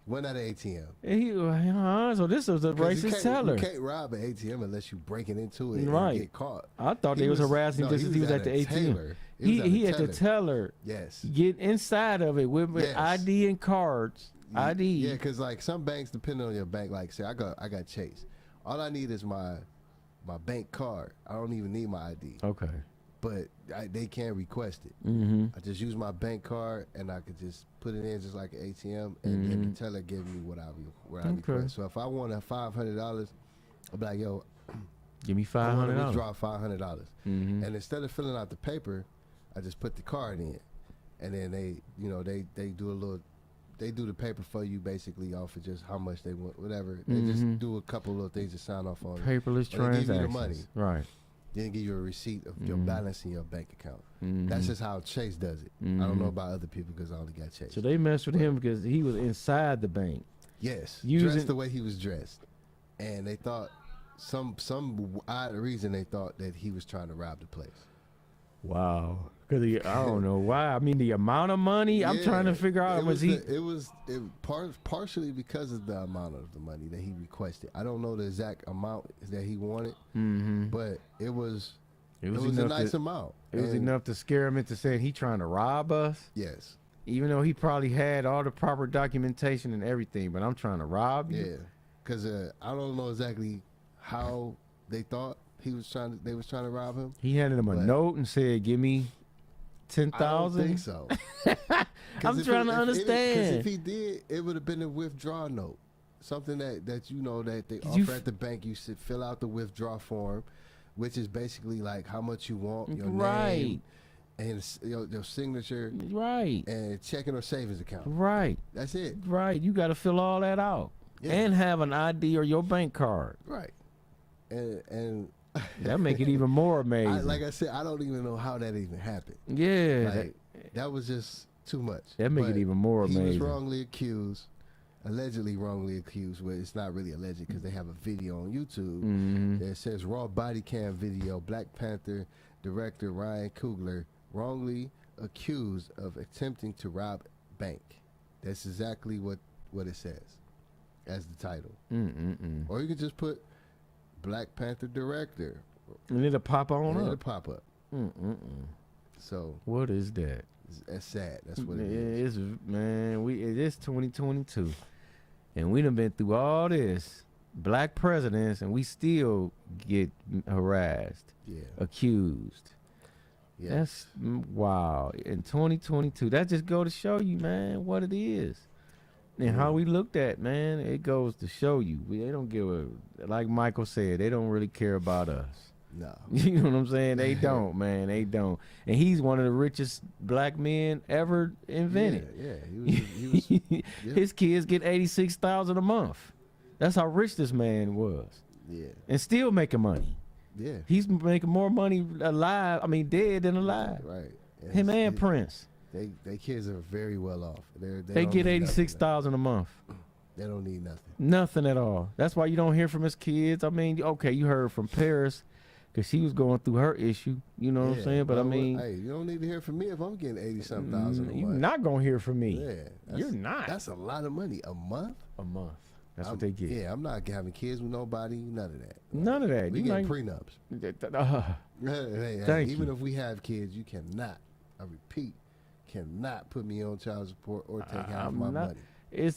Went at an ATM. And so this was a racist teller. You can't rob an ATM unless you breaking into it right. and get caught. I thought they was harassing just as he was at the ATM. He had to teller. Yes. Get inside of it with ID and cards. ID. Yeah, because like some banks, depending on your bank, like say I got Chase. All I need is my bank card. I don't even need my ID. Okay. But they can request it. Mm-hmm. I just use my bank card and I could just put it in just like an ATM, and then the teller give me what I request. So if I want $500, I'll be like, yo, give me $500. I want to withdraw $500, and instead of filling out the paper, I just put the card in, and then they do the paper for you basically off of just how much they want, whatever. They just do a couple little things to sign off on. Paperless transactions. They give you the money. Right. Then give you a receipt of your balance in your bank account. That's just how Chase does it. I don't know about other people because I only got Chase. So they messed with him because he was inside the bank. Yes, dressed the way he was dressed, and they thought some odd reason they thought that he was trying to rob the place. Wow. Because I don't know why. I mean, the amount of money, I'm trying to figure out. It was partially because of the amount of the money that he requested. I don't know the exact amount that he wanted, but it was a nice amount. It was enough to scare him into saying he trying to rob us. Yes. Even though he probably had all the proper documentation and everything, but I'm trying to rob you. Yeah, because I don't know exactly how they thought they was trying to rob him. He handed him a note and said, "Give me I don't 10,000." think so. I'm trying to understand. Because if he did, it would have been a withdrawal note, something that that they offer at the bank. You should fill out the withdrawal form, which is basically like how much you want, your name, and your signature, right, and checking or savings account. Right. That's it. Right. You got to fill all that out and have an ID or your bank card. Right. And that make it even more amazing. Like I said, I don't even know how that even happened. Yeah. Like, that was just too much. That make it even more amazing. He was allegedly wrongly accused, where it's not really alleged because they have a video on YouTube that says raw body cam video, Black Panther director Ryan Coogler wrongly accused of attempting to rob bank. That's exactly what it says as the title. Or you could just put Black Panther director. And it'll pop on up. It'll pop up. So what is that? That's sad. That's what it is. Man, it's 2022. And we done been through all this. Black presidents, and we still get harassed. Yeah. Accused. Yes. That's wow. In 2022, that just go to show you, man, what it is. And how we looked at, man, it goes to show you. They don't give a, like Michael said, they don't really care about us. No. You know what I'm saying? They don't, man. They don't. And he's one of the richest black men ever invented. Yeah. He was His kids get $86,000 a month. That's how rich this man was. Yeah. And still making money. Yeah. He's making more money dead than alive. Right. Him and Prince. They kids are very well off. They get $86,000 a month. They don't need nothing. Nothing at all. That's why you don't hear from his kids. I mean, okay, you heard from Paris because she was going through her issue. You know what I'm saying? But I mean, hey, you don't need to hear from me if I'm getting 80-something thousand. You're not gonna hear from me. Yeah, you're not. That's a lot of money a month. A month. That's what they get. Yeah, I'm not having kids with nobody. None of that. None of that. We get prenups. Thank you. Even if we have kids, you cannot. I repeat, cannot put me on child support or take half my money.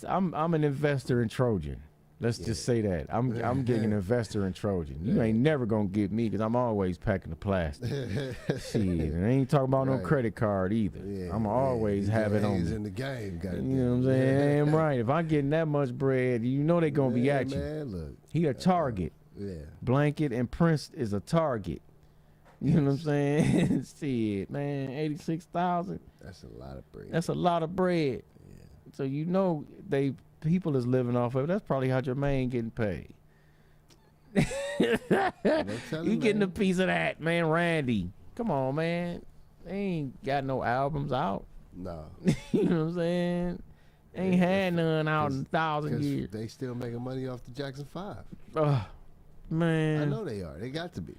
I'm an investor in Trojan. Let's just say that. I'm getting an investor in Trojan. You ain't never gonna get me because I'm always packing the plastic. Shit, and I ain't talking about no credit card either. I'm always have it on me. In the game, you know what I'm saying? Damn right. If I'm getting that much bread, you know they gonna be at you. Man, look, he a target. Blanket and Prince is a target. You know what I'm saying? Shit, man, 86,000. That's a lot of bread. That's a lot of bread. Yeah. So you know people is living off of it. That's probably how Jermaine getting paid. You getting a piece of that, man. Randy, come on, man. They ain't got no albums out. No. You know what I'm saying? They ain't had none out in 1,000 years. They still making money off the Jackson 5. Man. I know they are. They got to be.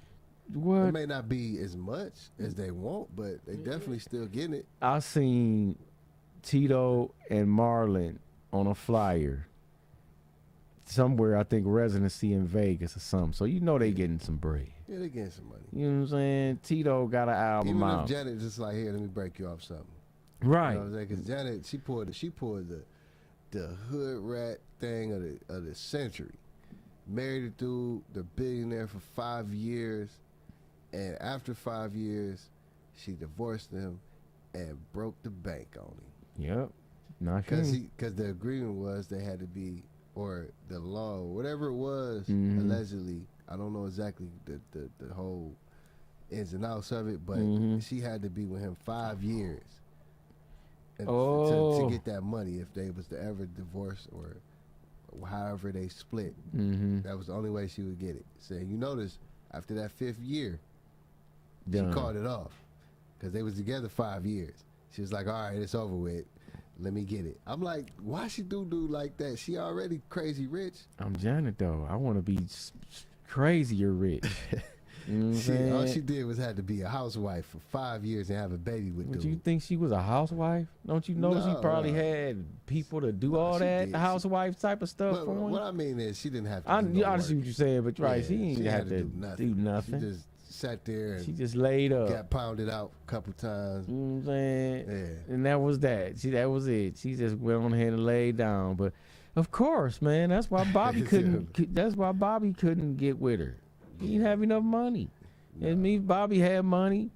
What? It may not be as much as they want, but they definitely still getting it. I seen Tito and Marlon on a flyer somewhere, I think residency in Vegas or something. So you know they getting some bread. Yeah, they getting some money. You know what I'm saying? Tito got an album Even out. If Janet just like, here, let me break you off something. Right. You know what I'm saying? Because Janet, she pulled the hood rat thing of the century. Married a dude, the billionaire for 5 years, and after 5 years, she divorced him and broke the bank on him. Yep. Because the agreement was they had to be, or the law, whatever it was, allegedly. I don't know exactly the whole ins and outs of it, but she had to be with him 5 years to get that money if they was to ever divorce or however they split. That was the only way she would get it. So you notice after that 5th year, she called it off because they was together 5 years. She was like, all right, it's over with. Let me get it. I'm like, why she do like that? She already crazy rich. I'm Janet though. I want to be crazier rich. You know what I'm saying? All she did was had to be a housewife for 5 years and have a baby with dude. Would you think she was a housewife? Don't you know she probably had people to do all that housewife type of stuff for her? What I mean is she didn't have to I see what you're saying, but she ain't have to do nothing. sat there She and just laid up. got pounded out a couple times. You know what I'm saying? Yeah. And that was that. That was it. She just went on ahead and laid down. But of course, man, that's why Bobby couldn't. That's why Bobby couldn't get with her. He didn't have enough money. No. And me, Bobby had money,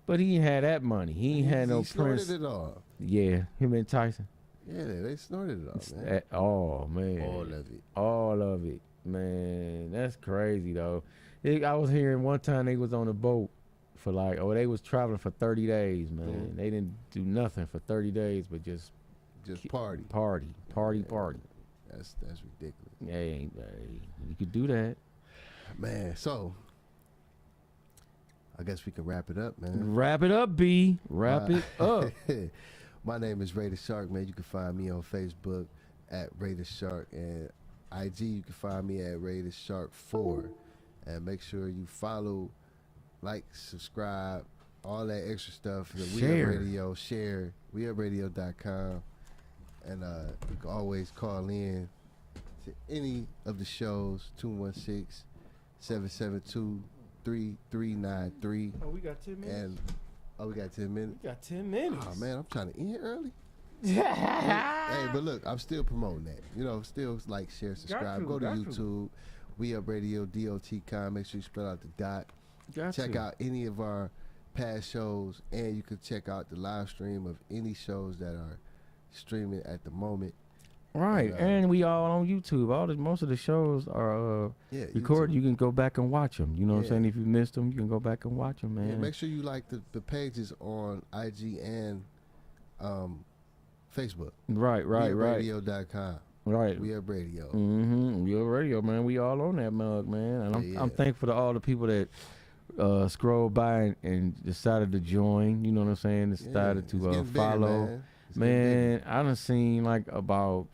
but he ain't had that money. He ain't had no He snorted prince. it all. Yeah, him and Tyson. Yeah, they snorted it all, man. Oh man, All of it. all of it, man. That's crazy though. I was hearing one time they was on a boat for they was traveling for 30 days, man. Mhm. They didn't do nothing for 30 days but just party. party. That's ridiculous. Hey, you could do that. Man, so I guess we can wrap it up, man. Wrap it up, B. Wrap it up. My name is Ray the Shark, man. You can find me on Facebook at Ray the Shark, and IG you can find me at Ray the Shark 4. And make sure you follow, like, subscribe, all that extra stuff. Share. We Up Radio, share, weupradio.com. And you can always call in to any of the shows, 216-772-3393. Oh, we got 10 minutes. And we got 10 minutes. We got 10 minutes. Oh man, I'm trying to end early. Hey, but look, I'm still promoting that. You know, still like, share, subscribe. Go to YouTube. We Up Radio, DOT.com. Make sure you spell out the dot. Check out any of our past shows, and you can check out the live stream of any shows that are streaming at the moment. Right, and we all on YouTube. Most of the shows are recorded. YouTube. You can go back and watch them. You know what I'm saying? If you missed them, you can go back and watch them, man. Yeah, make sure you like the pages on IG and Facebook. Right. WeUpRadio.com. Right. We Up Radio. Mm-hmm. We Up Radio, man. We all on that mug, man. And I'm thankful to all the people that scrolled by and decided to join. You know what I'm saying? Decided to follow. Bigger, man, I done seen like about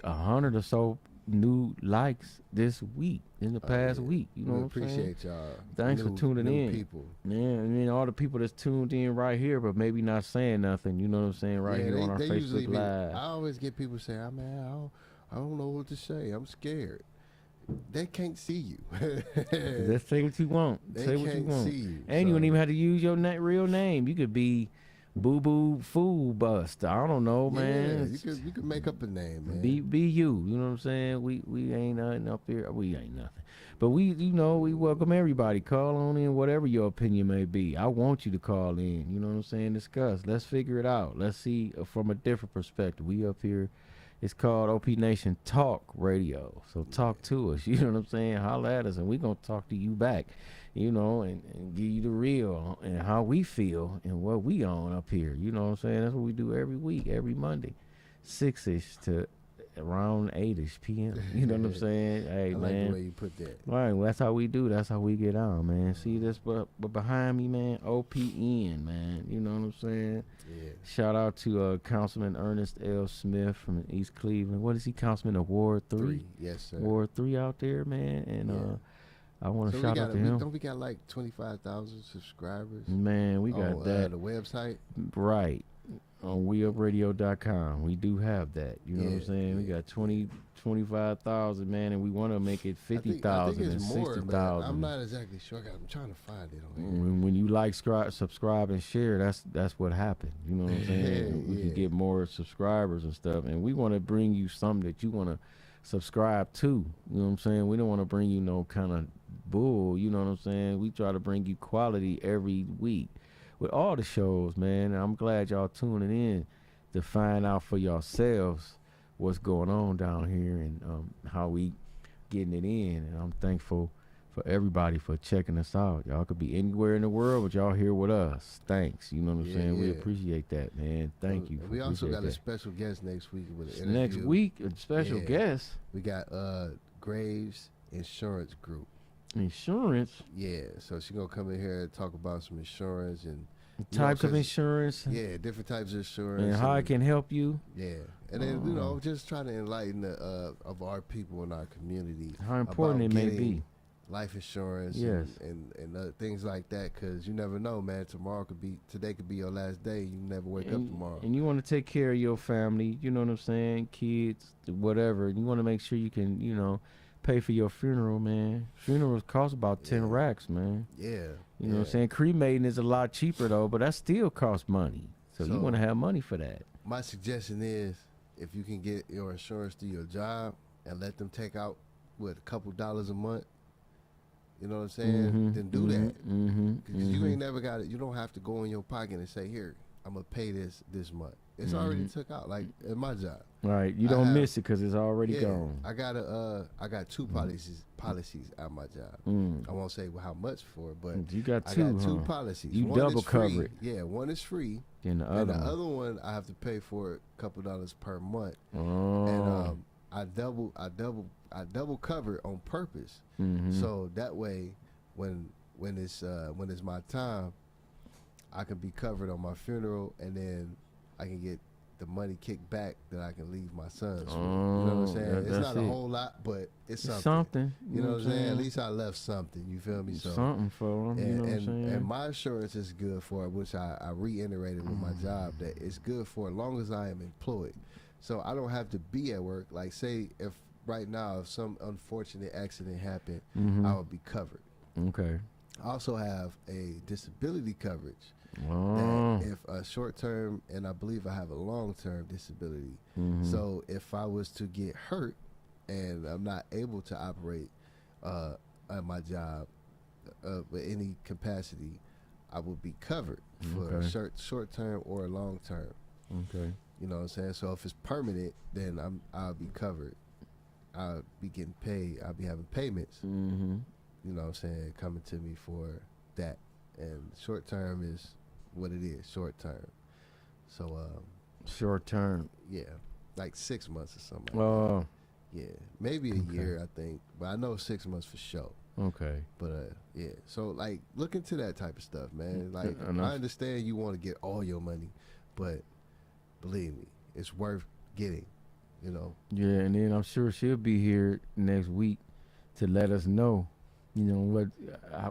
100 or so new likes this week, in the past week. You know what I'm saying? Appreciate y'all. Thanks for tuning in. People. Yeah, I mean, all the people that's tuned in right here, but maybe not saying nothing. You know what I'm saying? Right here on our Facebook Live. I always get people saying, man, I don't know what to say. I'm scared. They can't see you. Just say what you want. Say what you want. And you don't even have to use your real name. You could be Boo Boo Fool Bust. I don't know, man. You could make up a name, man. Be you. You know what I'm saying? We ain't nothing up here. We ain't nothing. But we welcome everybody. Call on in, whatever your opinion may be. I want you to call in. You know what I'm saying? Discuss. Let's figure it out. Let's see from a different perspective. We up here. It's called OPNatioon Talk Radio. So talk to us. You know what I'm saying? Holla at us, and we going to talk to you back, you know, and give you the real and how we feel and what we on up here. You know what I'm saying? That's what we do every week, every Monday, 6-ish to around 8-ish p.m. You know what I'm saying? Hey, I like the way you put that. All right, well, that's how we do. That's how we get on, man. See this, but behind me, man, OPN, man. You know what I'm saying? Yeah. Shout out to Councilman Ernest L. Smith from East Cleveland. What is he, Councilman of Ward 3? Yes, sir. Ward 3 out there, man. And I want to shout out to him. Don't we got like 25,000 subscribers? Man, we got that. The website? Right. On WeUpRadio.com. We do have that. You know what I'm saying? We got 25,000, man, and we want to make it 50,000 and 60,000. I'm not exactly sure. I'm trying to find it on here. When you like, subscribe, and share, that's what happened. You know what I'm saying? We can get more subscribers and stuff, and we want to bring you something that you want to subscribe to. You know what I'm saying? We don't want to bring you no kind of bull. You know what I'm saying? We try to bring you quality every week with all the shows, man. And I'm glad y'all tuning in to find out for yourselves what's going on down here and how we getting it in. And I'm thankful for everybody for checking us out. Y'all could be anywhere in the world, but y'all here with us. Thanks. You know what I'm saying? We appreciate that, man. Thank you. We also got a special guest next week with an interview. Next week, a special guest. We got Graves Insurance Group. Insurance? Yeah, so she's going to come in here and talk about some insurance and types of insurance. Yeah, different types of insurance. And how it can help you. Yeah. And then, just trying to enlighten of our people in our community. How important it may be. Life insurance and things like that, because you never know, man. Today could be your last day. You never wake up tomorrow. And you want to take care of your family, you know what I'm saying? Kids, whatever. You want to make sure you can, pay for your funeral, man. Funerals cost about 10 racks, man. Yeah. You know what I'm saying? Cremating is a lot cheaper though, but that still costs money. So you want to have money for that. My suggestion is, if you can get your insurance through your job and let them take out a couple dollars a month, you know what I'm saying? Then do that. Because you ain't never got it. You don't have to go in your pocket and say, here, I'm gonna pay this month. It's already took out, like in my job. Right, you don't miss it because it's already gone. I got two policies at my job. I won't say how much for, but you got two. I got two policies. You one double is free. cover it. Yeah, one is free, and the other one I have to pay for a couple dollars per month. Oh. And I double cover it on purpose, so that way when it's my time, I can be covered on my funeral, and then I can get the money kicked back that I can leave my sons. You know what I'm saying? It's not a whole lot, but it's something. You know what I'm saying? At least I left something. You feel me? So something for them. You know what I'm saying? And my insurance is good for it, which I reiterated with my job, that it's good for as long as I am employed. So I don't have to be at work. Like, say if right now if some unfortunate accident happened, I would be covered. Okay. I also have a disability coverage. Oh. That if a short term, and I believe I have a long term disability. So if I was to get hurt and I'm not able to operate at my job with any capacity, I will be covered for a short term or a long term. Okay. You know what I'm saying? So if it's permanent, then I'll be covered. I'll be getting paid. I'll be having payments. You know what I'm saying, coming to me for that. And short term is what it is, short term. So short term. Yeah, like 6 months or something. Like that. Yeah, maybe a year, I think, but I know 6 months for sure. Okay. But yeah, so like look into that type of stuff, man. Like I understand you want to get all your money, but believe me, it's worth getting. You know. Yeah, and then I'm sure she'll be here next week to let us know, you know,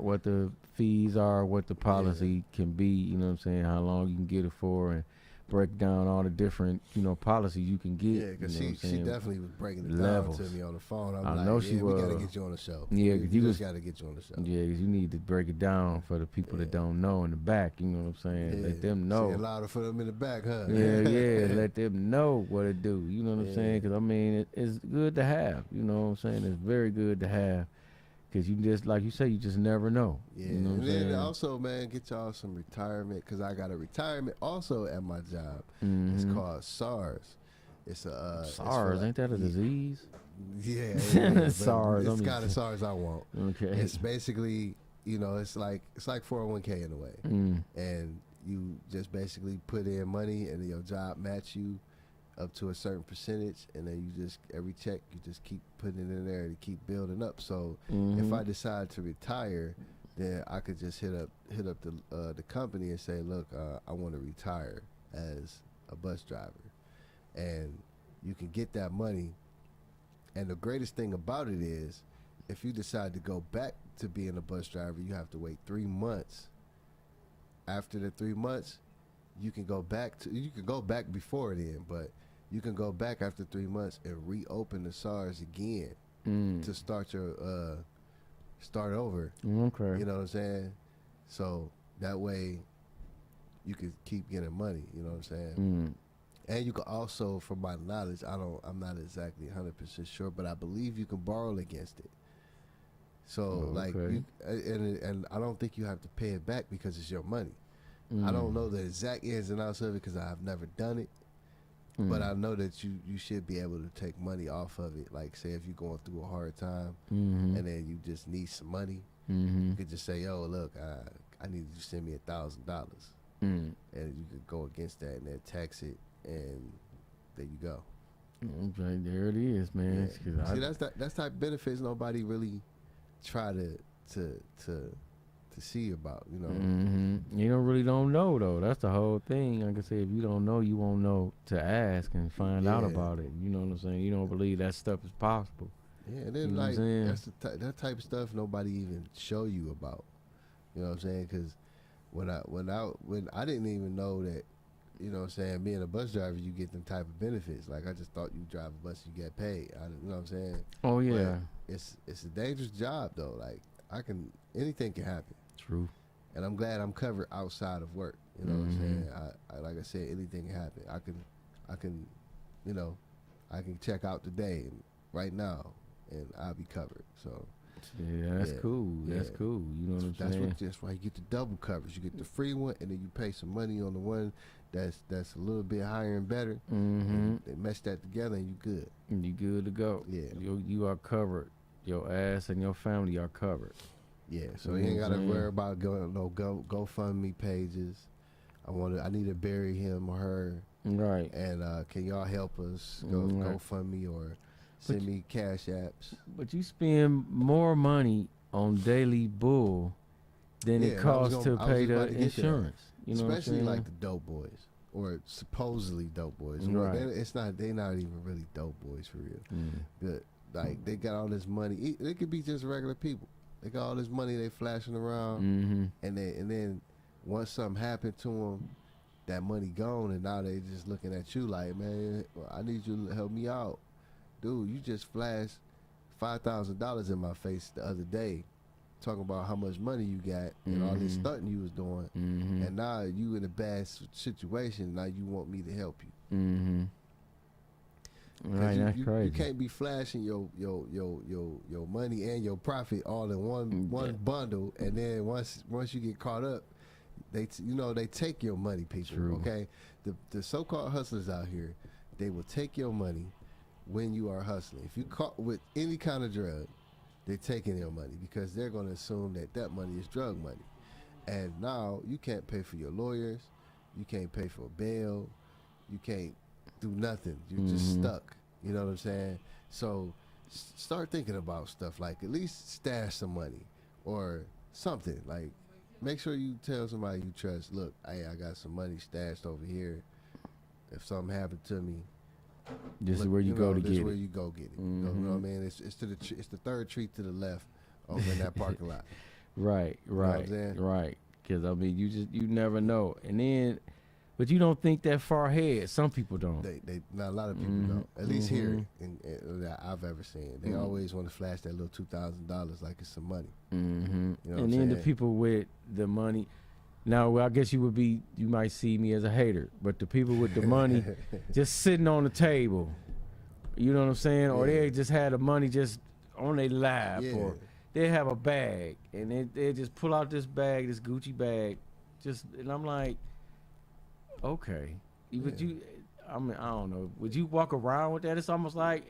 what the fees are, what the policy can be, you know what I'm saying, how long you can get it for, and break down all the different, you know, policies you can get. Yeah, because she definitely was breaking it levels down to me on the phone. I know she was. We got to get you on the show. Yeah, you just got to get you on the show. Yeah, because you need to break it down for the people that don't know in the back, you know what I'm saying? Let them know. Say it louder for them in the back, huh? Yeah, let them know what it do, you know what I'm saying? Because, I mean, it's good to have, you know what I'm saying? It's very good to have. Because you just, like you say, you just never know. Yeah, you know what and I'm then saying? also, man, get y'all some retirement, because I got a retirement also at my job. It's called SARS. It's a SARS, ain't that a disease? Yeah, SARS. It's kind of SARS I want. Okay. It's basically, you know, it's like 401k in a way, and you just basically put in money, and your job match you up to a certain percentage, and then you just, every check, you just keep putting it in there and keep building up. So if I decide to retire, then I could just hit up the company and say, look, I want to retire as a bus driver, and you can get that money. And the greatest thing about it is, if you decide to go back to being a bus driver, you have to wait 3 months. After the 3 months, you can go back before then, but you can go back after 3 months and reopen the SARS again to start over. Okay. You know what I'm saying? So that way you can keep getting money, you know what I'm saying? And you can also, from my knowledge, I'm not exactly 100% sure, but I believe you can borrow against it. So and I don't think you have to pay it back because it's your money. I don't know the exact ins and outs of it because I've never done it. But I know that you should be able to take money off of it. Like, say if you're going through a hard time and then you just need some money, you could just say, yo, look, I need you to send me $1,000. And you could go against that and then tax it, and there you go. Okay, there it is, man. Yeah. See, that's type of benefits nobody really try to see about, you know. You really don't know though. That's the whole thing. Like I said, if you don't know, you won't know to ask and find out about it. You know what I'm saying? You don't believe that stuff is possible. Yeah, and then, you know, like, that's that type of stuff nobody even show you about. You know what I'm saying? Because when I didn't even know that you know what I'm saying, being a bus driver, you get them type of benefits. Like I just thought you drive a bus, you get paid. You know what I'm saying? Oh yeah. But it's a dangerous job though. Like anything can happen. True. And I'm glad I'm covered outside of work. You know what I'm saying? I like I said, anything can happen. I can, you know, I can check out today and right now, and I'll be covered. So. Yeah, that's cool. That's cool. You know what I'm saying? That's why you get the double coverage. You get the free one, and then you pay some money on the one that's a little bit higher and better. And they mesh that together, and you good. You good to go. Yeah, you are covered. Your ass and your family are covered. Yeah, so you ain't gotta worry about GoFundMe pages. I need to bury him or her. Right. And can y'all help us? GoFundMe or send me cash apps. But you spend more money on Daily Bull than it costs to pay the insurance. You know, especially like the dope boys or supposedly dope boys. Right. They're not even really dope boys for real. But like they got all this money. They could be just regular people. They got all this money they flashing around, and then once something happened to them, that money gone, and now they just looking at you like, man, I need you to help me out. Dude, you just flashed $5,000 in my face the other day, talking about how much money you got and all this stunting you was doing, and now you in a bad situation. Now you want me to help you. Right, that's crazy. You can't be flashing your money and your profit all in one bundle, and then once you get caught up, they take your money, people. True. Okay, the so-called hustlers out here, they will take your money. When you are hustling, if you caught with any kind of drug, they're taking your money because they're going to assume that money is drug money. And now you can't pay for your lawyers, you can't pay for bail, you can't do nothing. You're just stuck. You know what I'm saying? So start thinking about stuff like at least stash some money or something. Like make sure you tell somebody you trust, look, hey, I got some money stashed over here. If something happened to me, this is where you go to get it. This is where you go get it. You know what I mean? It's the third tree to the left over in that parking lot. Right. You know what I'm saying? Right. Because I mean, you never know. And then, but you don't think that far ahead. Some people don't. Not a lot of people don't. At least here that I've ever seen, they always want to flash that little $2,000 like it's some money. You know what and then the people with the money. Now, I guess you might see me as a hater, but the people with the money just sitting on the table, you know what I'm saying? Or they just had the money just on their lap, or they have a bag, and they just pull out this bag, this Gucci bag, and I'm like, okay. But I don't know. Would you walk around with that? It's almost like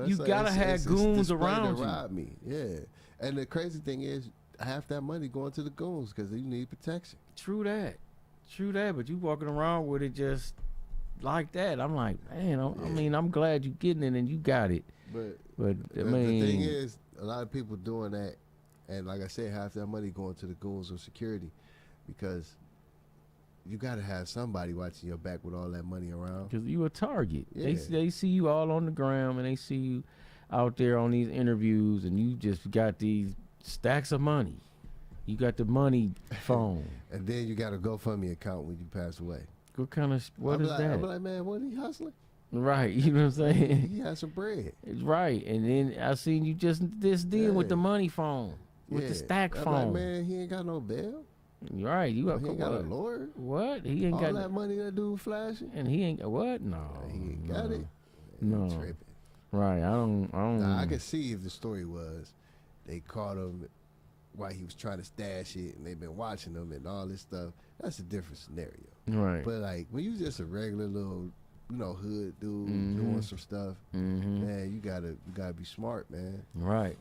you gotta have goons around you. Rob me. Yeah. And the crazy thing is, half that money going to the goons because you need protection. True that. But you walking around with it just like that. I'm like, man. I mean, I'm glad you getting it and you got it. But I mean, the thing is, a lot of people doing that, and like I said, half that money going to the goons or security, because you got to have somebody watching your back with all that money around. Because you a target. Yeah. They see you all on the ground, and they see you out there on these interviews, and you just got these stacks of money. You got the money phone. And then you got a GoFundMe account when you pass away. What is that? I'm like, man, what are he hustling? Right, you know what I'm saying? He has some bread. Right, and then I seen you just with the money phone, with the stack phone. Like, man, he ain't got no bail. Right, he ain't got a lawyer. What? He ain't got all that money that dude flashing. And he ain't what? No, he ain't got it. No, tripping. Right, I don't. Now, I can see if the story was they caught him while he was trying to stash it, and they've been watching him and all this stuff. That's a different scenario. Right. But like when you just a regular little, hood dude doing some stuff, man, you gotta be smart, man. Right.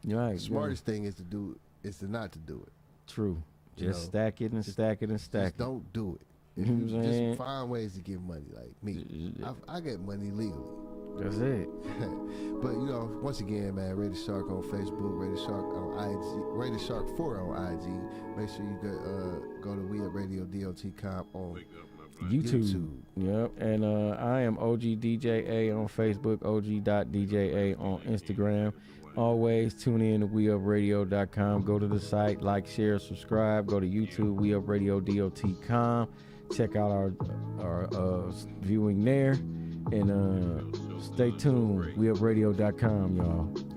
The smartest thing is to not to do it. True. Just stack it and stack it and stack it. Don't do it. Just find ways to get money. Like me, I get money legally. That's it. But once again, man, Rated Shark on Facebook, Rated Shark on IG, Rated Shark 4 on IG. Make sure you go to WeUpRadio.com on YouTube. Yep. And I am OGDJA on Facebook, OG.DJA on Instagram. Always tune in to WeUpRadio.com. Go to the site, like, share, subscribe. Go to YouTube, WeUpRadio.com. check out our viewing there, and stay tuned. WeUpRadio.com, y'all.